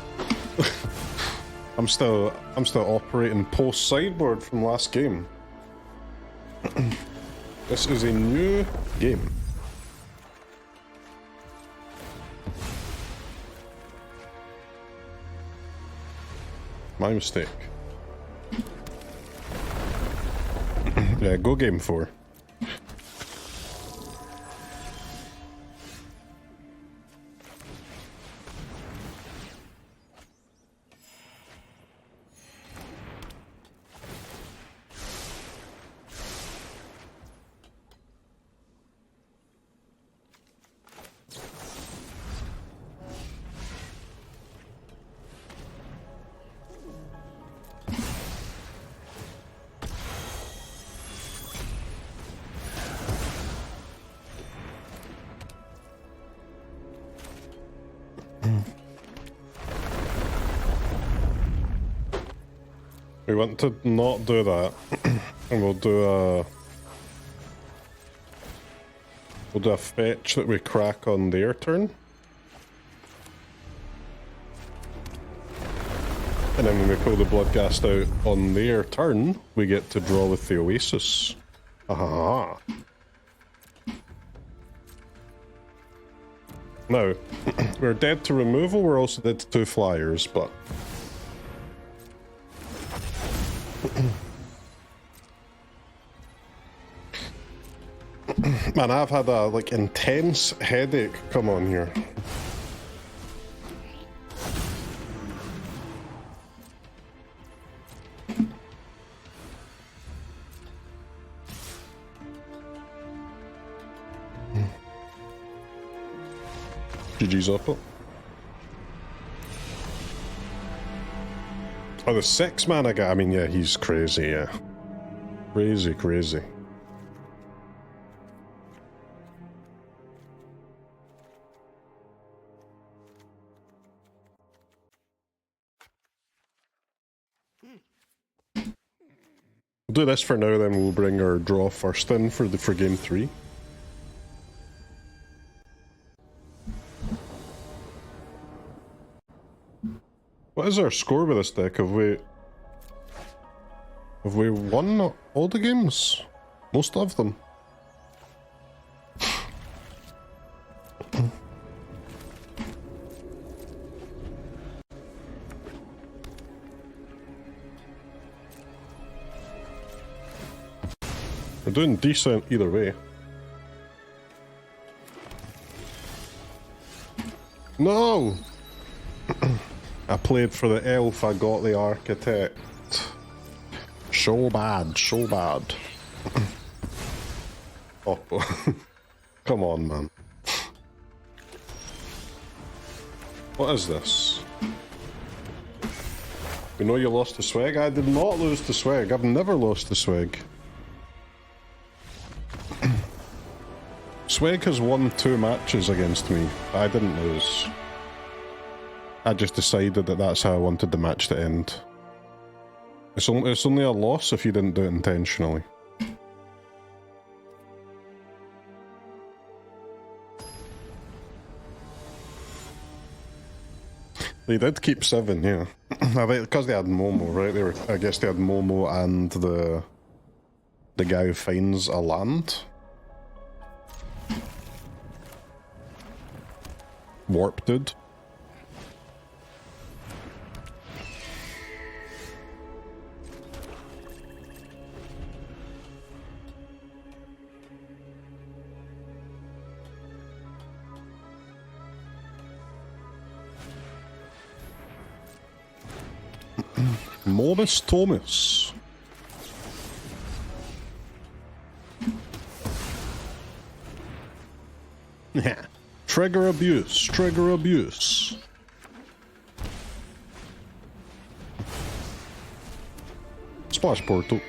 B: I'm still operating post sideboard from last game. This is a new game. My mistake. Yeah, go game 4. We want to not do that, and we'll do a fetch that we crack on their turn. And then when we pull the Bloodghast out on their turn, we get to draw with the Oasis. Aha. Now, we're dead to removal, we're also dead to 2 flyers, but... Man, I've had a, like, intense headache come on here. GG's Opal. Oh, the 6 mana guy. I mean, yeah, he's crazy, yeah. Crazy, crazy. We'll do this for now, then we'll bring our draw first in for game 3. What is our score with this deck? Have we won all the games? Most of them. We're doing decent either way. No! I played for the elf, I got the architect. So bad, so bad. Oh, come on, man. What is this? We know you lost the swag. I did not lose the swag. I've never lost the swag. Swag has won 2 matches against me. I didn't lose. I just decided that that's how I wanted the match to end. It's only a loss if you didn't do it intentionally. They did keep 7, yeah. I think because they had Momo, right? They were, I guess they had Momo and the guy who finds a land. Warp dude. Momus Thomas. Yeah. Trigger abuse, trigger abuse. Splash portal.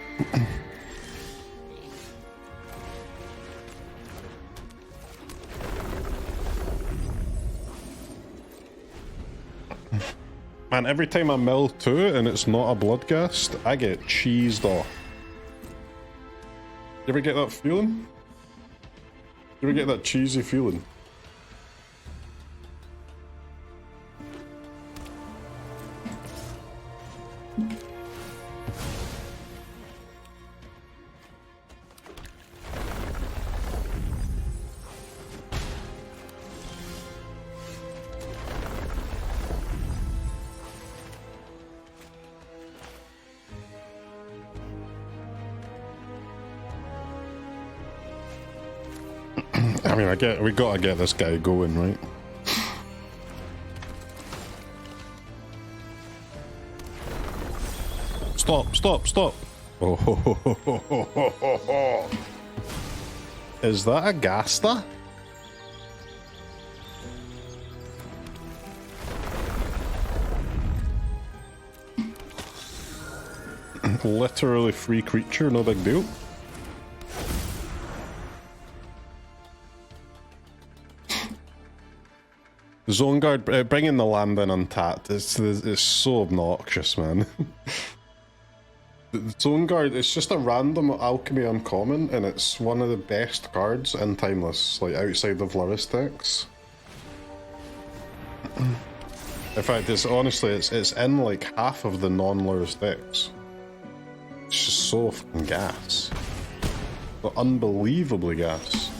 B: Man, every time I mill 2 and it's not a Bloodghast, I get cheesed off. You ever get that feeling? You ever get that cheesy feeling? I mean, we gotta get this guy going, right? Stop, stop, stop! Oh, ho, ho, ho, ho, ho, ho, ho. Is that a Gasta? Literally free creature, no big deal. Zone Guard, bringing the land in untapped, it's so obnoxious, man. The Zone Guard, it's just a random Alchemy uncommon, and it's one of the best cards in Timeless, like outside of Lurrus decks. In fact, it's honestly, it's in like half of the non-Lurrus decks. It's just so fucking gas. But unbelievably gas.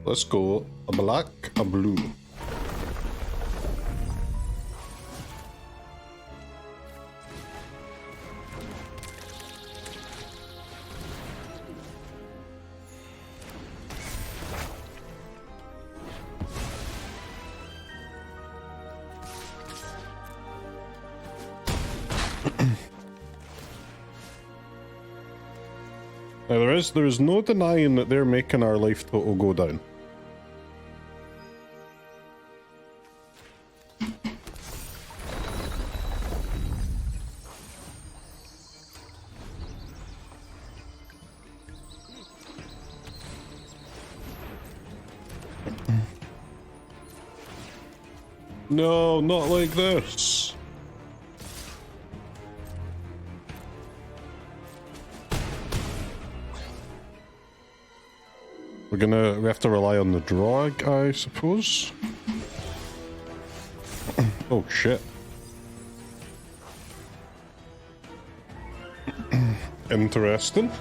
B: Let's go a black, a blue. Now there is no denying that they're making our life total go down. No, not like this. We have to rely on the draw, I suppose. Oh shit. Interesting.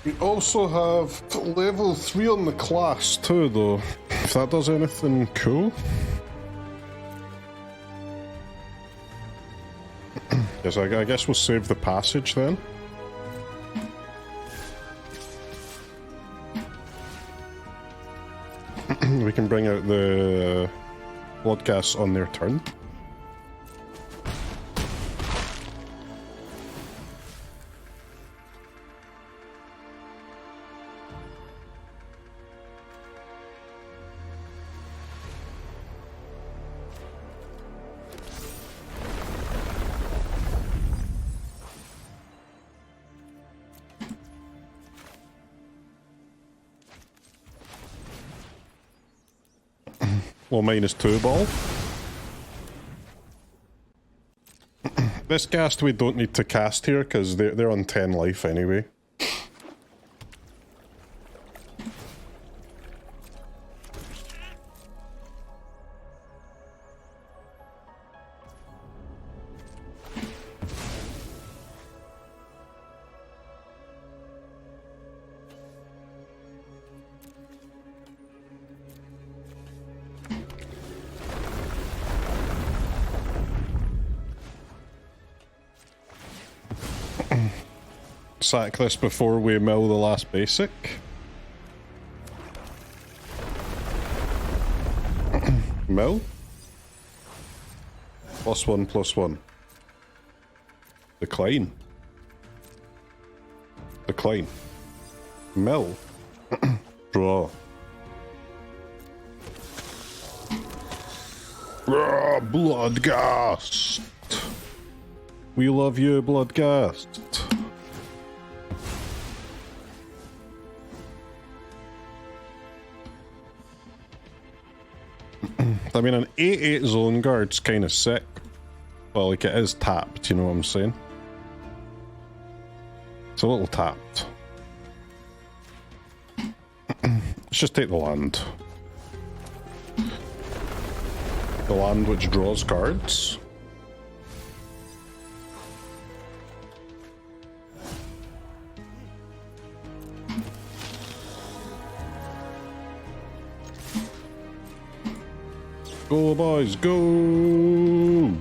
B: We also have level 3 on the class too, though, if that does anything cool. Yes, I guess we'll save the passage then. We can bring out the Bloodghast on their turn. Well, -2 ball. This ghast we don't need to cast here because they're on 10 life anyway. Sack this before we mill the last basic. Mill. +1/+1. Decline. Decline. Mill. Draw. Bloodghast. We love you, Bloodghast. I mean, an 8/8 zone guard's kind of sick. Well, like, it is tapped, you know what I'm saying? It's a little tapped. Let's just take the land. The land which draws cards. Go, boys, go!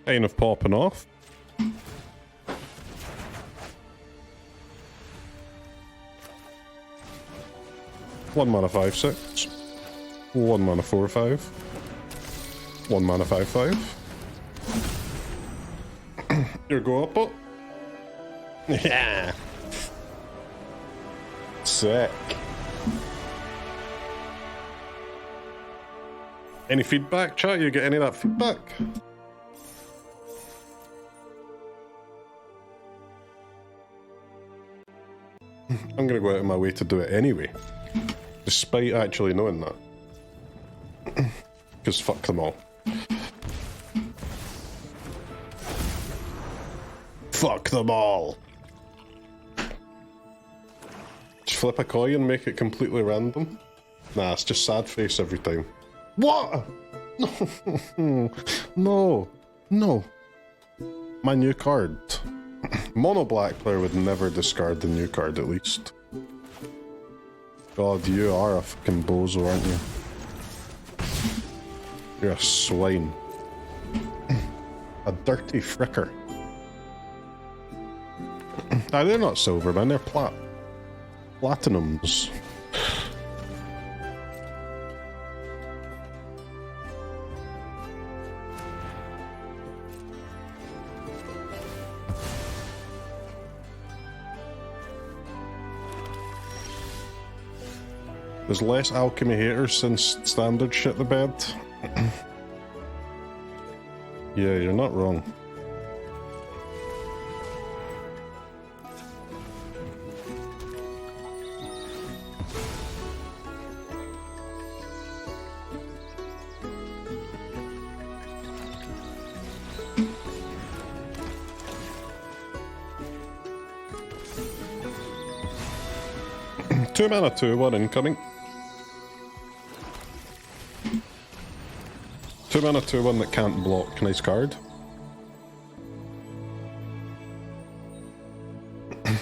B: Kind of popping off. One mana 5/6. 1 mana 4/5. 1 mana 5/5. Here go up. Oh. Yeah. Sick. Any feedback, chat? You get any of that feedback? I'm gonna go out of my way to do it anyway, despite actually knowing that. Because fuck them all. Fuck them all! Just flip a coin and make it completely random? Nah, it's just sad face every time. What? No! No! No! My new card. Mono black player would never discard the new card, at least. God, you are a fucking bozo, aren't you? You're a swine. A dirty fricker. Nah, they're not silver, man, they're platinums. There's less alchemy haters since standard shit the bed. Yeah, you're not wrong. Two mana 2/1 incoming. 2 mana 2/1 that can't block. Nice card.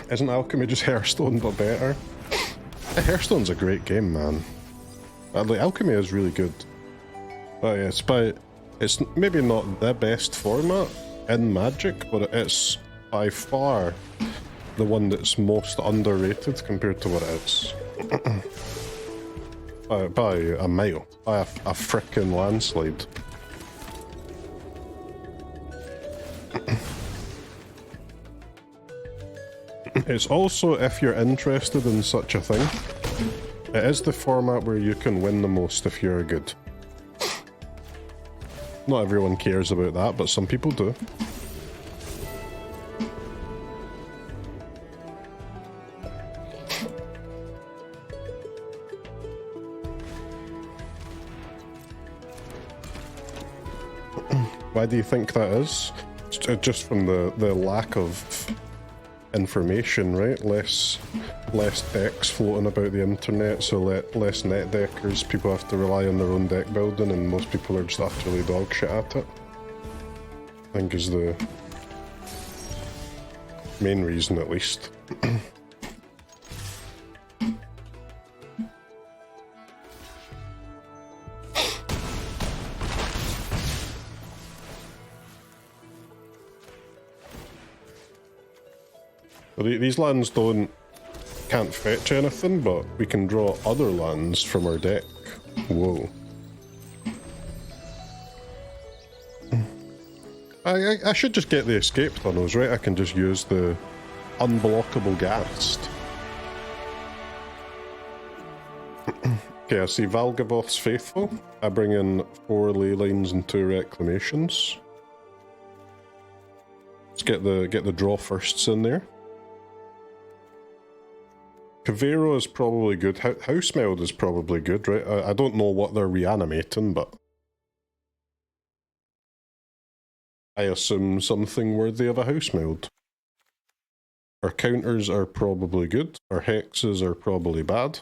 B: Isn't Alchemy just Hearthstone but better? Hearthstone's a great game, man. Like, Alchemy is really good. Oh yeah, it's maybe not the best format in Magic, but it's by far the one that's most underrated compared to what it is. By a mile. By a frickin' landslide. It's also, if you're interested in such a thing, it is the format where you can win the most if you're good. Not everyone cares about that, but some people do. Why do you think that is? Just from the lack of information, right? Less decks floating about the internet, so less net deckers. People have to rely on their own deck building, and most people are just utterly dog shit at it. I think is the main reason, at least. These lands can't fetch anything, but we can draw other lands from our deck. Whoa. I should just get the escape tunnels, right? I can just use the unblockable Ghast. Okay, I see Valgavoth's Faithful. I bring in 4 Leylines and 2 Reclamations. Let's get the draw firsts in there. Kavaero is probably good. Housemeld is probably good, right? I don't know what they're reanimating, but I assume something worthy of a Housemeld. Our counters are probably good. Our hexes are probably bad.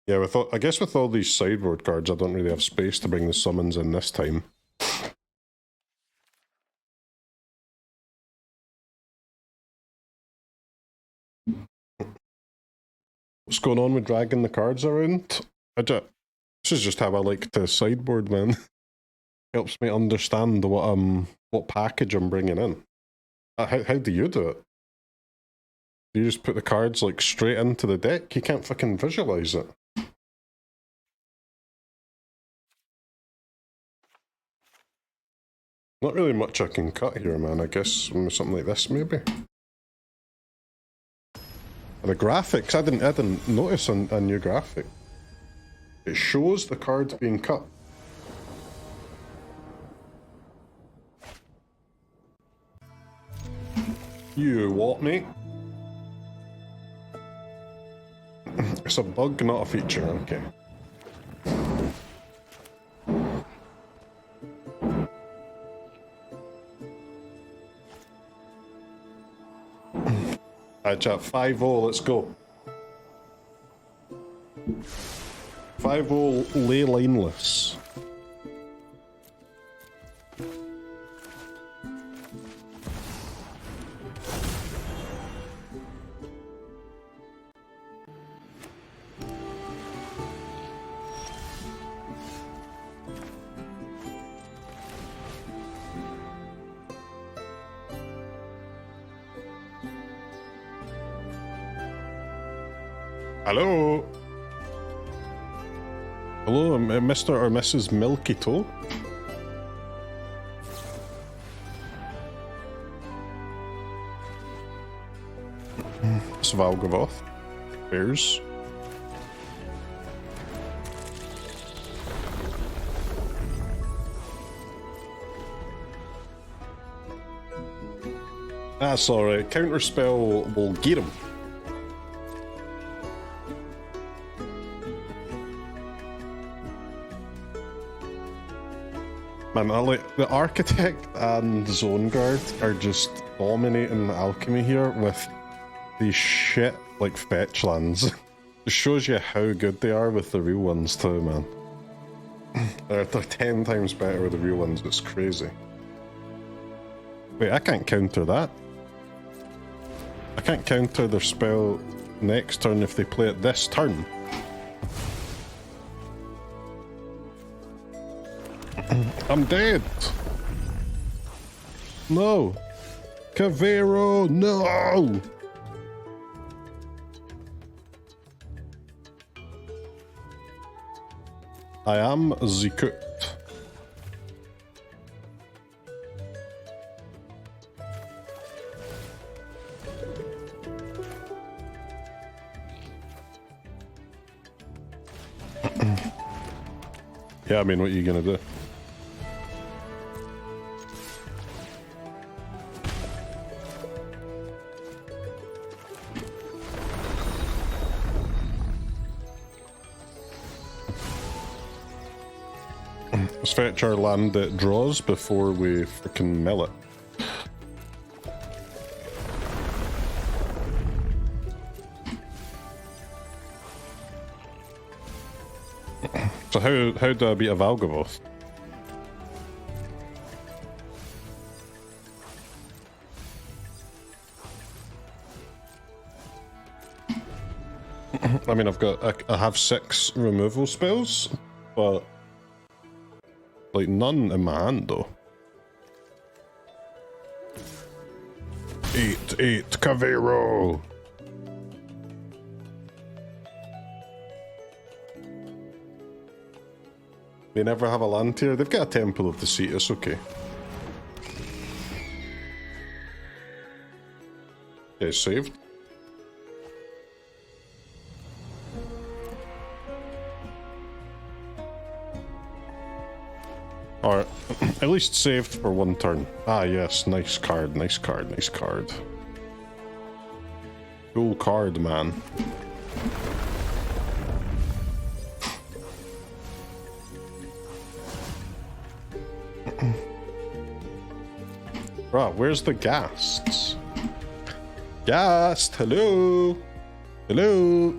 B: Yeah, I guess with all these sideboard cards, I don't really have space to bring the summons in this time. What's going on with dragging the cards around? This is just how I like to sideboard, man. Helps me understand what package I'm bringing in. How do you do it? Do you just put the cards like straight into the deck? You can't fucking visualize it. Not really much I can cut here, man. I guess something like this, maybe. The graphics, I didn't notice a new graphic. It shows the cards being cut. You what, mate? It's a bug, not a feature, okay. Alright chat, 5-0, let's go. 5-0 Leylineless. Hello? Hello, Mr. or Mrs. Milky Toe? It's Valgavoth. Bears. That's alright. Counterspell will get him. Man, like, the Architect and Zone Guard are just dominating Alchemy here with these shit, like, fetch lands. It shows you how good they are with the real ones too, man. They're 10 times better with the real ones, it's crazy. Wait, I can't counter that. I can't counter their spell next turn if they play it this turn. I'm dead. No. Kavaero, no! I am Zikut. Yeah, I mean, what are you gonna do? Let's fetch our land that draws before we freaking mill it. So how do I beat a Valgavoth? I mean, I have 6 removal spells, but like none in my hand though. 8 Kavaero. They never have a land tier. They've got a Temple of Deceit, it's okay. Okay, saved. Or at least saved for 1 turn. Ah yes, nice card, nice card, nice card. Cool card, man. Right, where's the ghasts? Ghast, hello? Hello?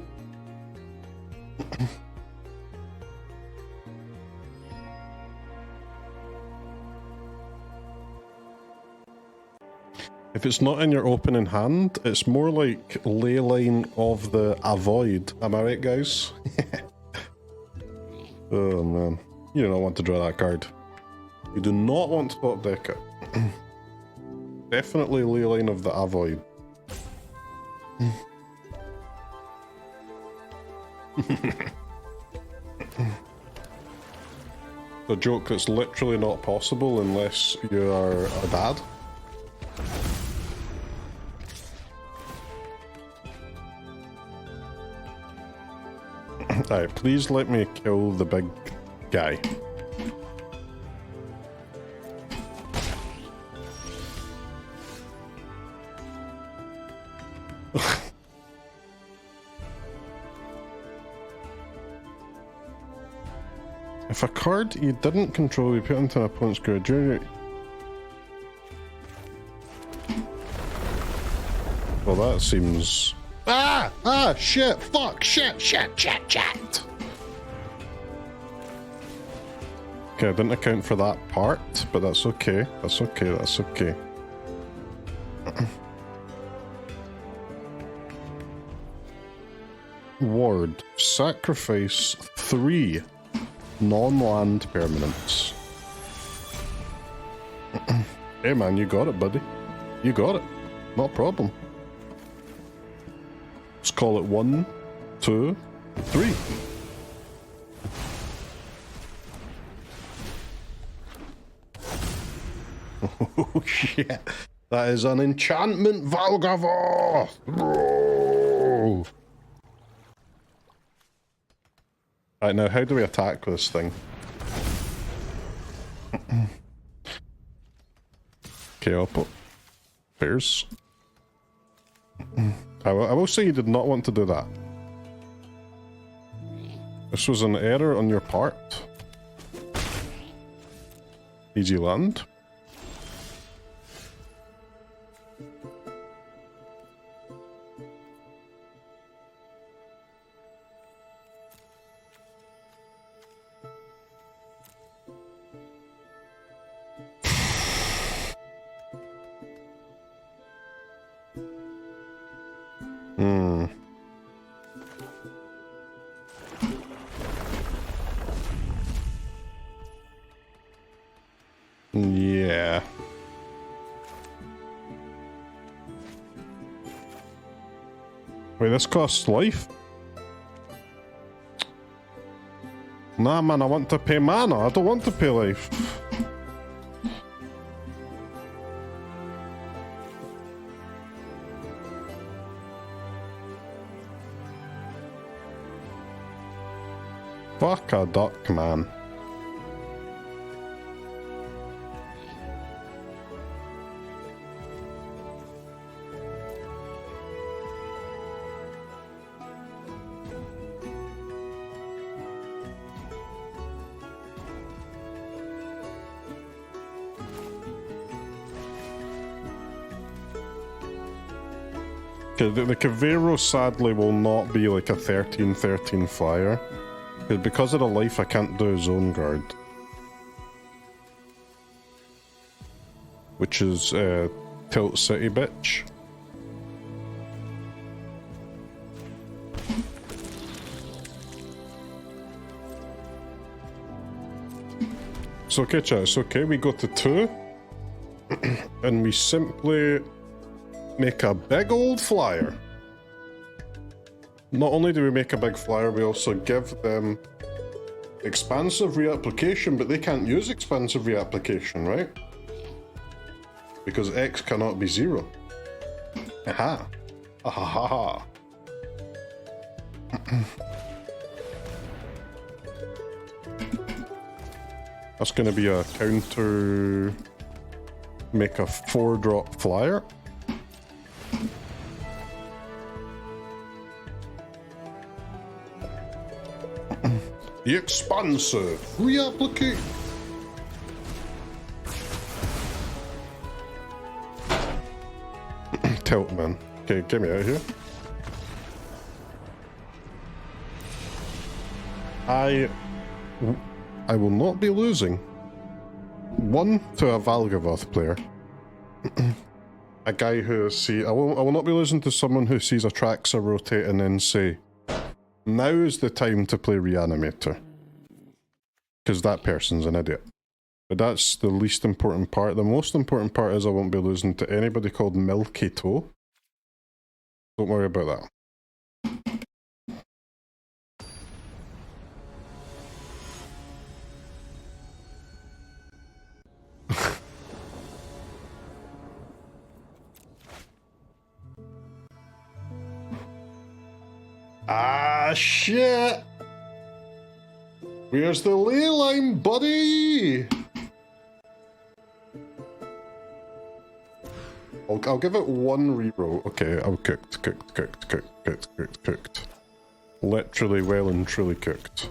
B: If it's not in your opening hand, it's more like Leyline of the Avoid. Am I right, guys? Oh man, you do not want to draw that card. You do not want to top deck it. Definitely Leyline of the Avoid. A joke that's literally not possible unless you are a dad. Alright, please let me kill the big guy. If a card you didn't control you put into an opponent's graveyard, well, that seems... Ah! Shit! Fuck! Shit! Okay, I didn't account for that part, but that's okay. That's okay. Ward. Sacrifice 3 non-land permanents. Hey man, you got it, buddy. You got it. Not a problem. Let's call it 1, 2, 3. Oh shit. That is an enchantment, Valgavoth! Bro! Right, now how do we attack this thing? Okay, I'll put pairs. I will say you did not want to do that. This was an error on your part. Easy land. Yeah. Wait, this costs life? Nah, man, I want to pay mana. I don't want to pay life. Fuck a duck, man. The Kavaero sadly will not be like a 13/13 flyer. Because of the life I can't do a Zone Guard. Which is Tilt City bitch. It's okay, chat, it's okay. We go to 2. And we simply make a big old flyer. Not only do we make a big flyer, we also give them Expansive Reapplication, but they can't use Expansive Reapplication, right? Because X cannot be 0. Aha. Ahaha. That's going to be a counter... Make a 4-drop flyer. The Expansive Reapplicate. Tilt, man. Okay, get me out of here. I will not be losing. 1 to a Valgavoth player. A guy who I will not be losing to someone who sees Atraxa rotate and then say, now is the time to play Reanimator. Because that person's an idiot. But that's the least important part. The most important part is I won't be losing to anybody called Milky Toe. Don't worry about that. Ah, shit! Where's the Leyline, buddy? I'll give it 1 reroll. Okay, I'm cooked. Literally well and truly cooked.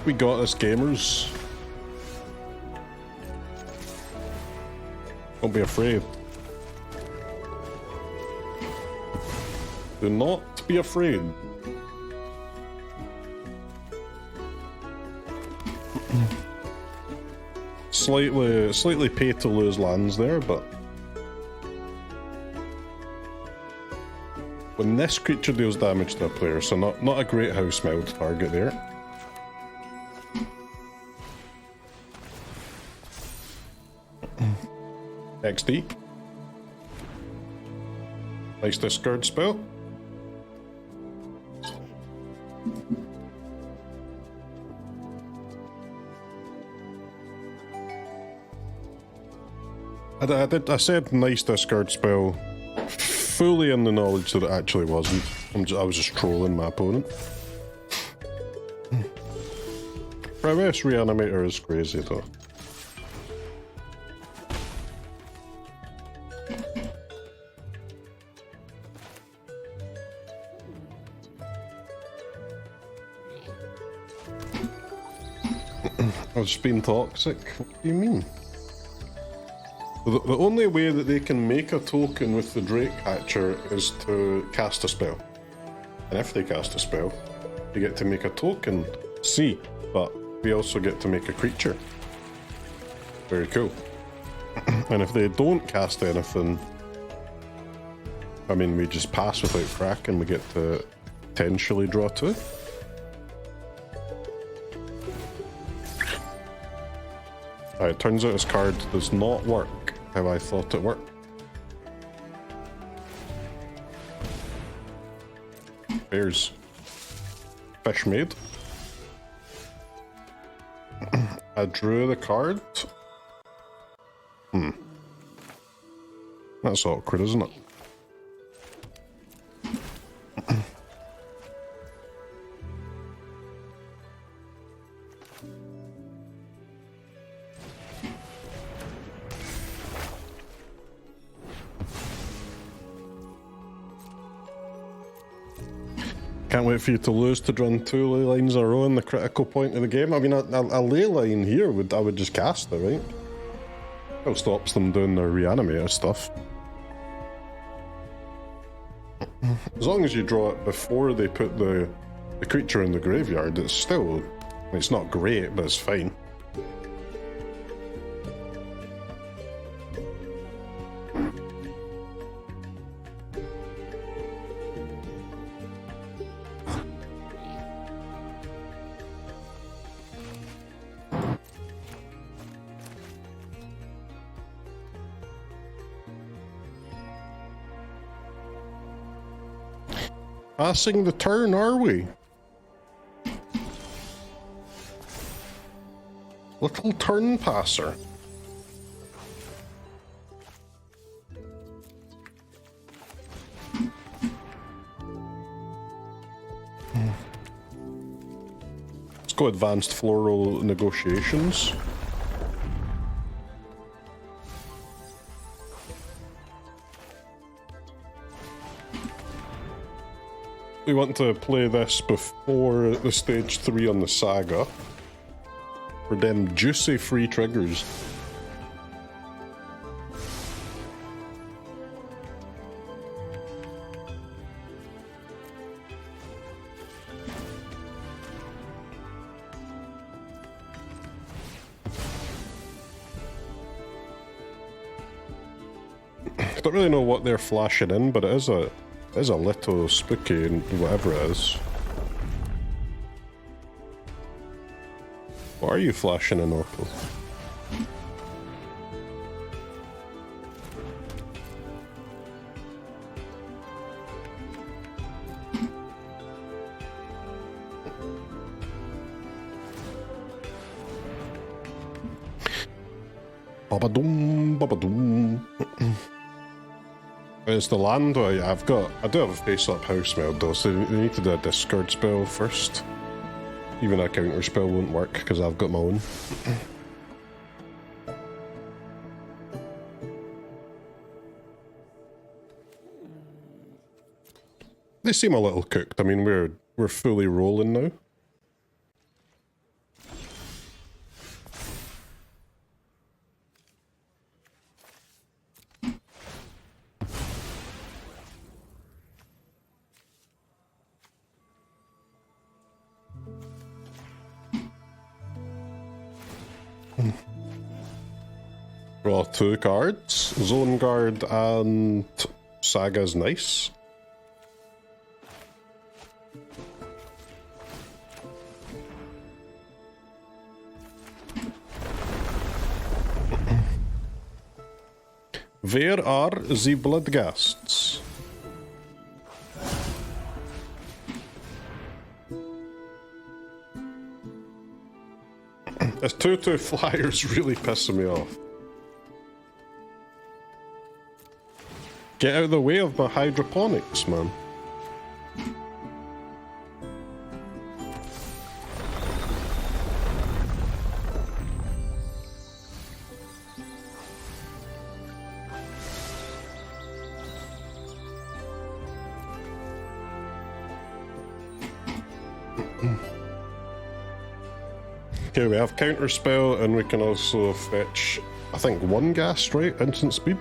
B: We got this, gamers. Don't be afraid. Do not be afraid. Slightly pay to lose lands there, but when this creature deals damage to a player, so not a great Housemeld target there. XD. Nice discard spell. I said nice discard spell, fully in the knowledge that it actually wasn't. I was just trolling my opponent. Prowess Reanimator is crazy though. I was being toxic? What do you mean? The only way that they can make a token with the Drake Hatcher is to cast a spell. And if they cast a spell, they get to make a token, C, but we also get to make a creature. Very cool. And if they don't cast anything, I mean, we just pass without crack and we get to potentially draw 2. It turns out this card does not work how I thought it worked. There's Fish Maid. I drew the card. That's awkward, isn't it? Can't wait for you to lose to run 2 Leylines in a row in the critical point of the game. I mean, a Leyline here I would just cast it, right? It stops them doing their reanimator stuff. As long as you draw it before they put the creature in the graveyard, it's still... It's not great, but it's fine. Passing the turn, are we? Little turn passer. Let's go advanced floral negotiations. We want to play this before the stage 3 on the saga. For them juicy free triggers. I don't really know what they're flashing in, but it is a little spooky and whatever it is. What are you flashing in, Opal? Babadoom, babadoom. It's the land. I do have a face-up Housemeld though, so we need to do a discard spell first. Even a counter spell won't work because I've got my own. They seem a little cooked. I mean, we're fully rolling now. Draw 2 cards. Zone Guard and Saga's nice. Where are the Bloodghasts? This 2/2 flyer's really pissing me off. Get out of the way of my hydroponics, man. Okay, we have Counterspell, and we can also fetch, I think, 1 ghast, right? Instant speed.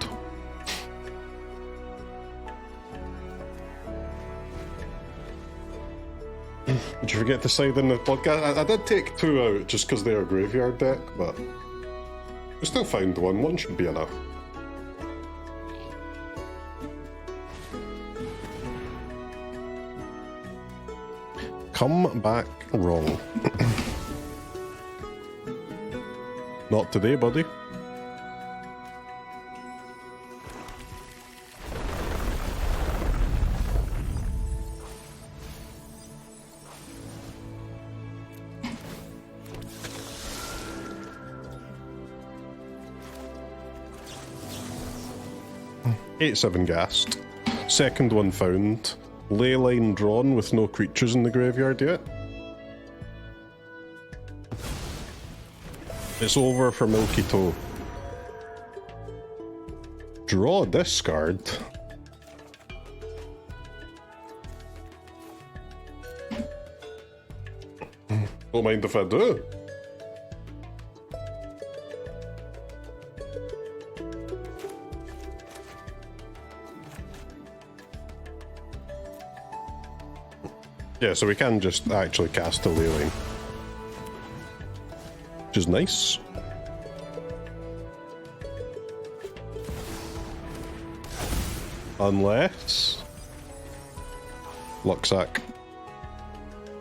B: Did you forget to side in the Bloodghast? I did take 2 out just because they're a graveyard deck, but we still found 1. 1 should be enough. Come back wrong. Not today, buddy. Eight, 7 ghast. Second one found. Leyline drawn with no creatures in the graveyard yet. It's over for Milky Toe. Draw discard. Don't mind if I do. Yeah, so we can just actually cast a Leyline, which is nice. Unless... Lucksack.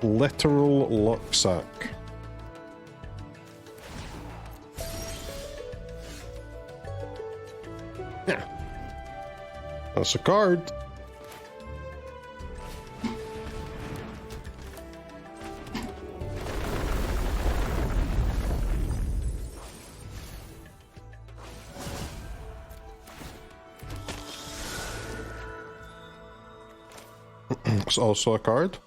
B: Literal Lucksack. Yeah. That's a card. It's also a card.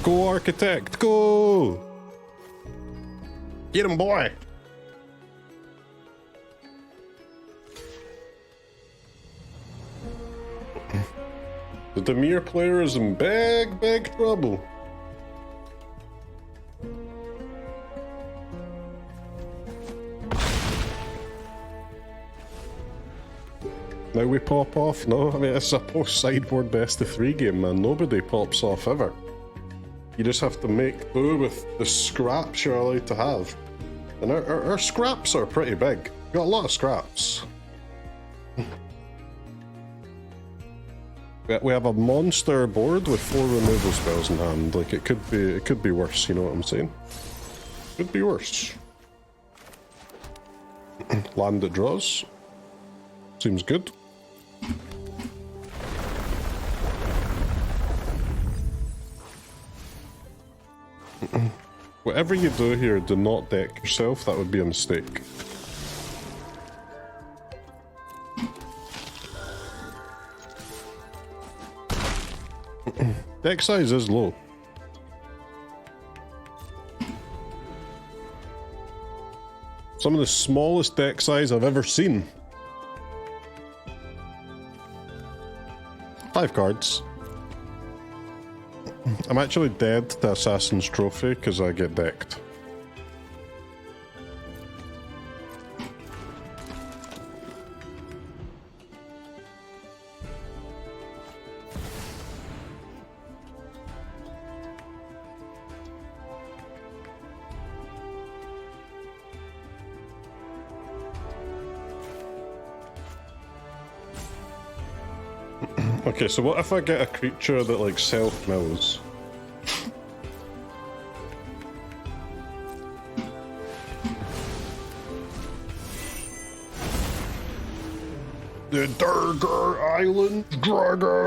B: Go, Architect, go! Get him, boy! The Dimir player is in big trouble. Now we pop off? No, I mean, it's a post-sideboard best-of-3 game, man. Nobody pops off ever. You just have to make do with the scraps you're allowed to have. And our scraps are pretty big. We've got a lot of scraps. We have a monster board with 4 removal spells in hand. Like, it could be worse, you know what I'm saying? Could be worse. Land that draws. Seems good. Whatever you do here, do not deck yourself. That would be a mistake. Deck size is low. Some of the smallest deck size I've ever seen. 5 cards. I'm actually dead to Assassin's Trophy because I get decked. Okay, so what if I get a creature that, like, self-mills? The Durgar Island Dragon!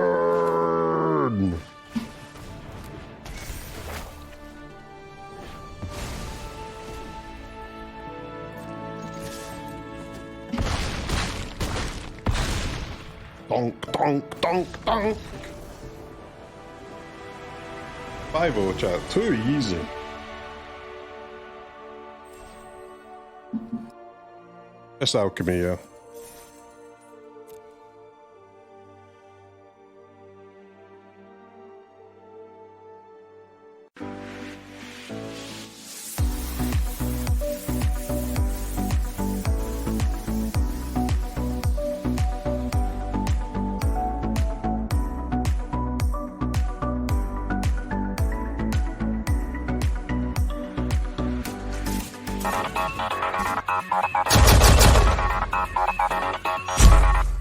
B: Donk, donk, donk, donk! 5-0 chat, too easy. It's Alchemy, yeah.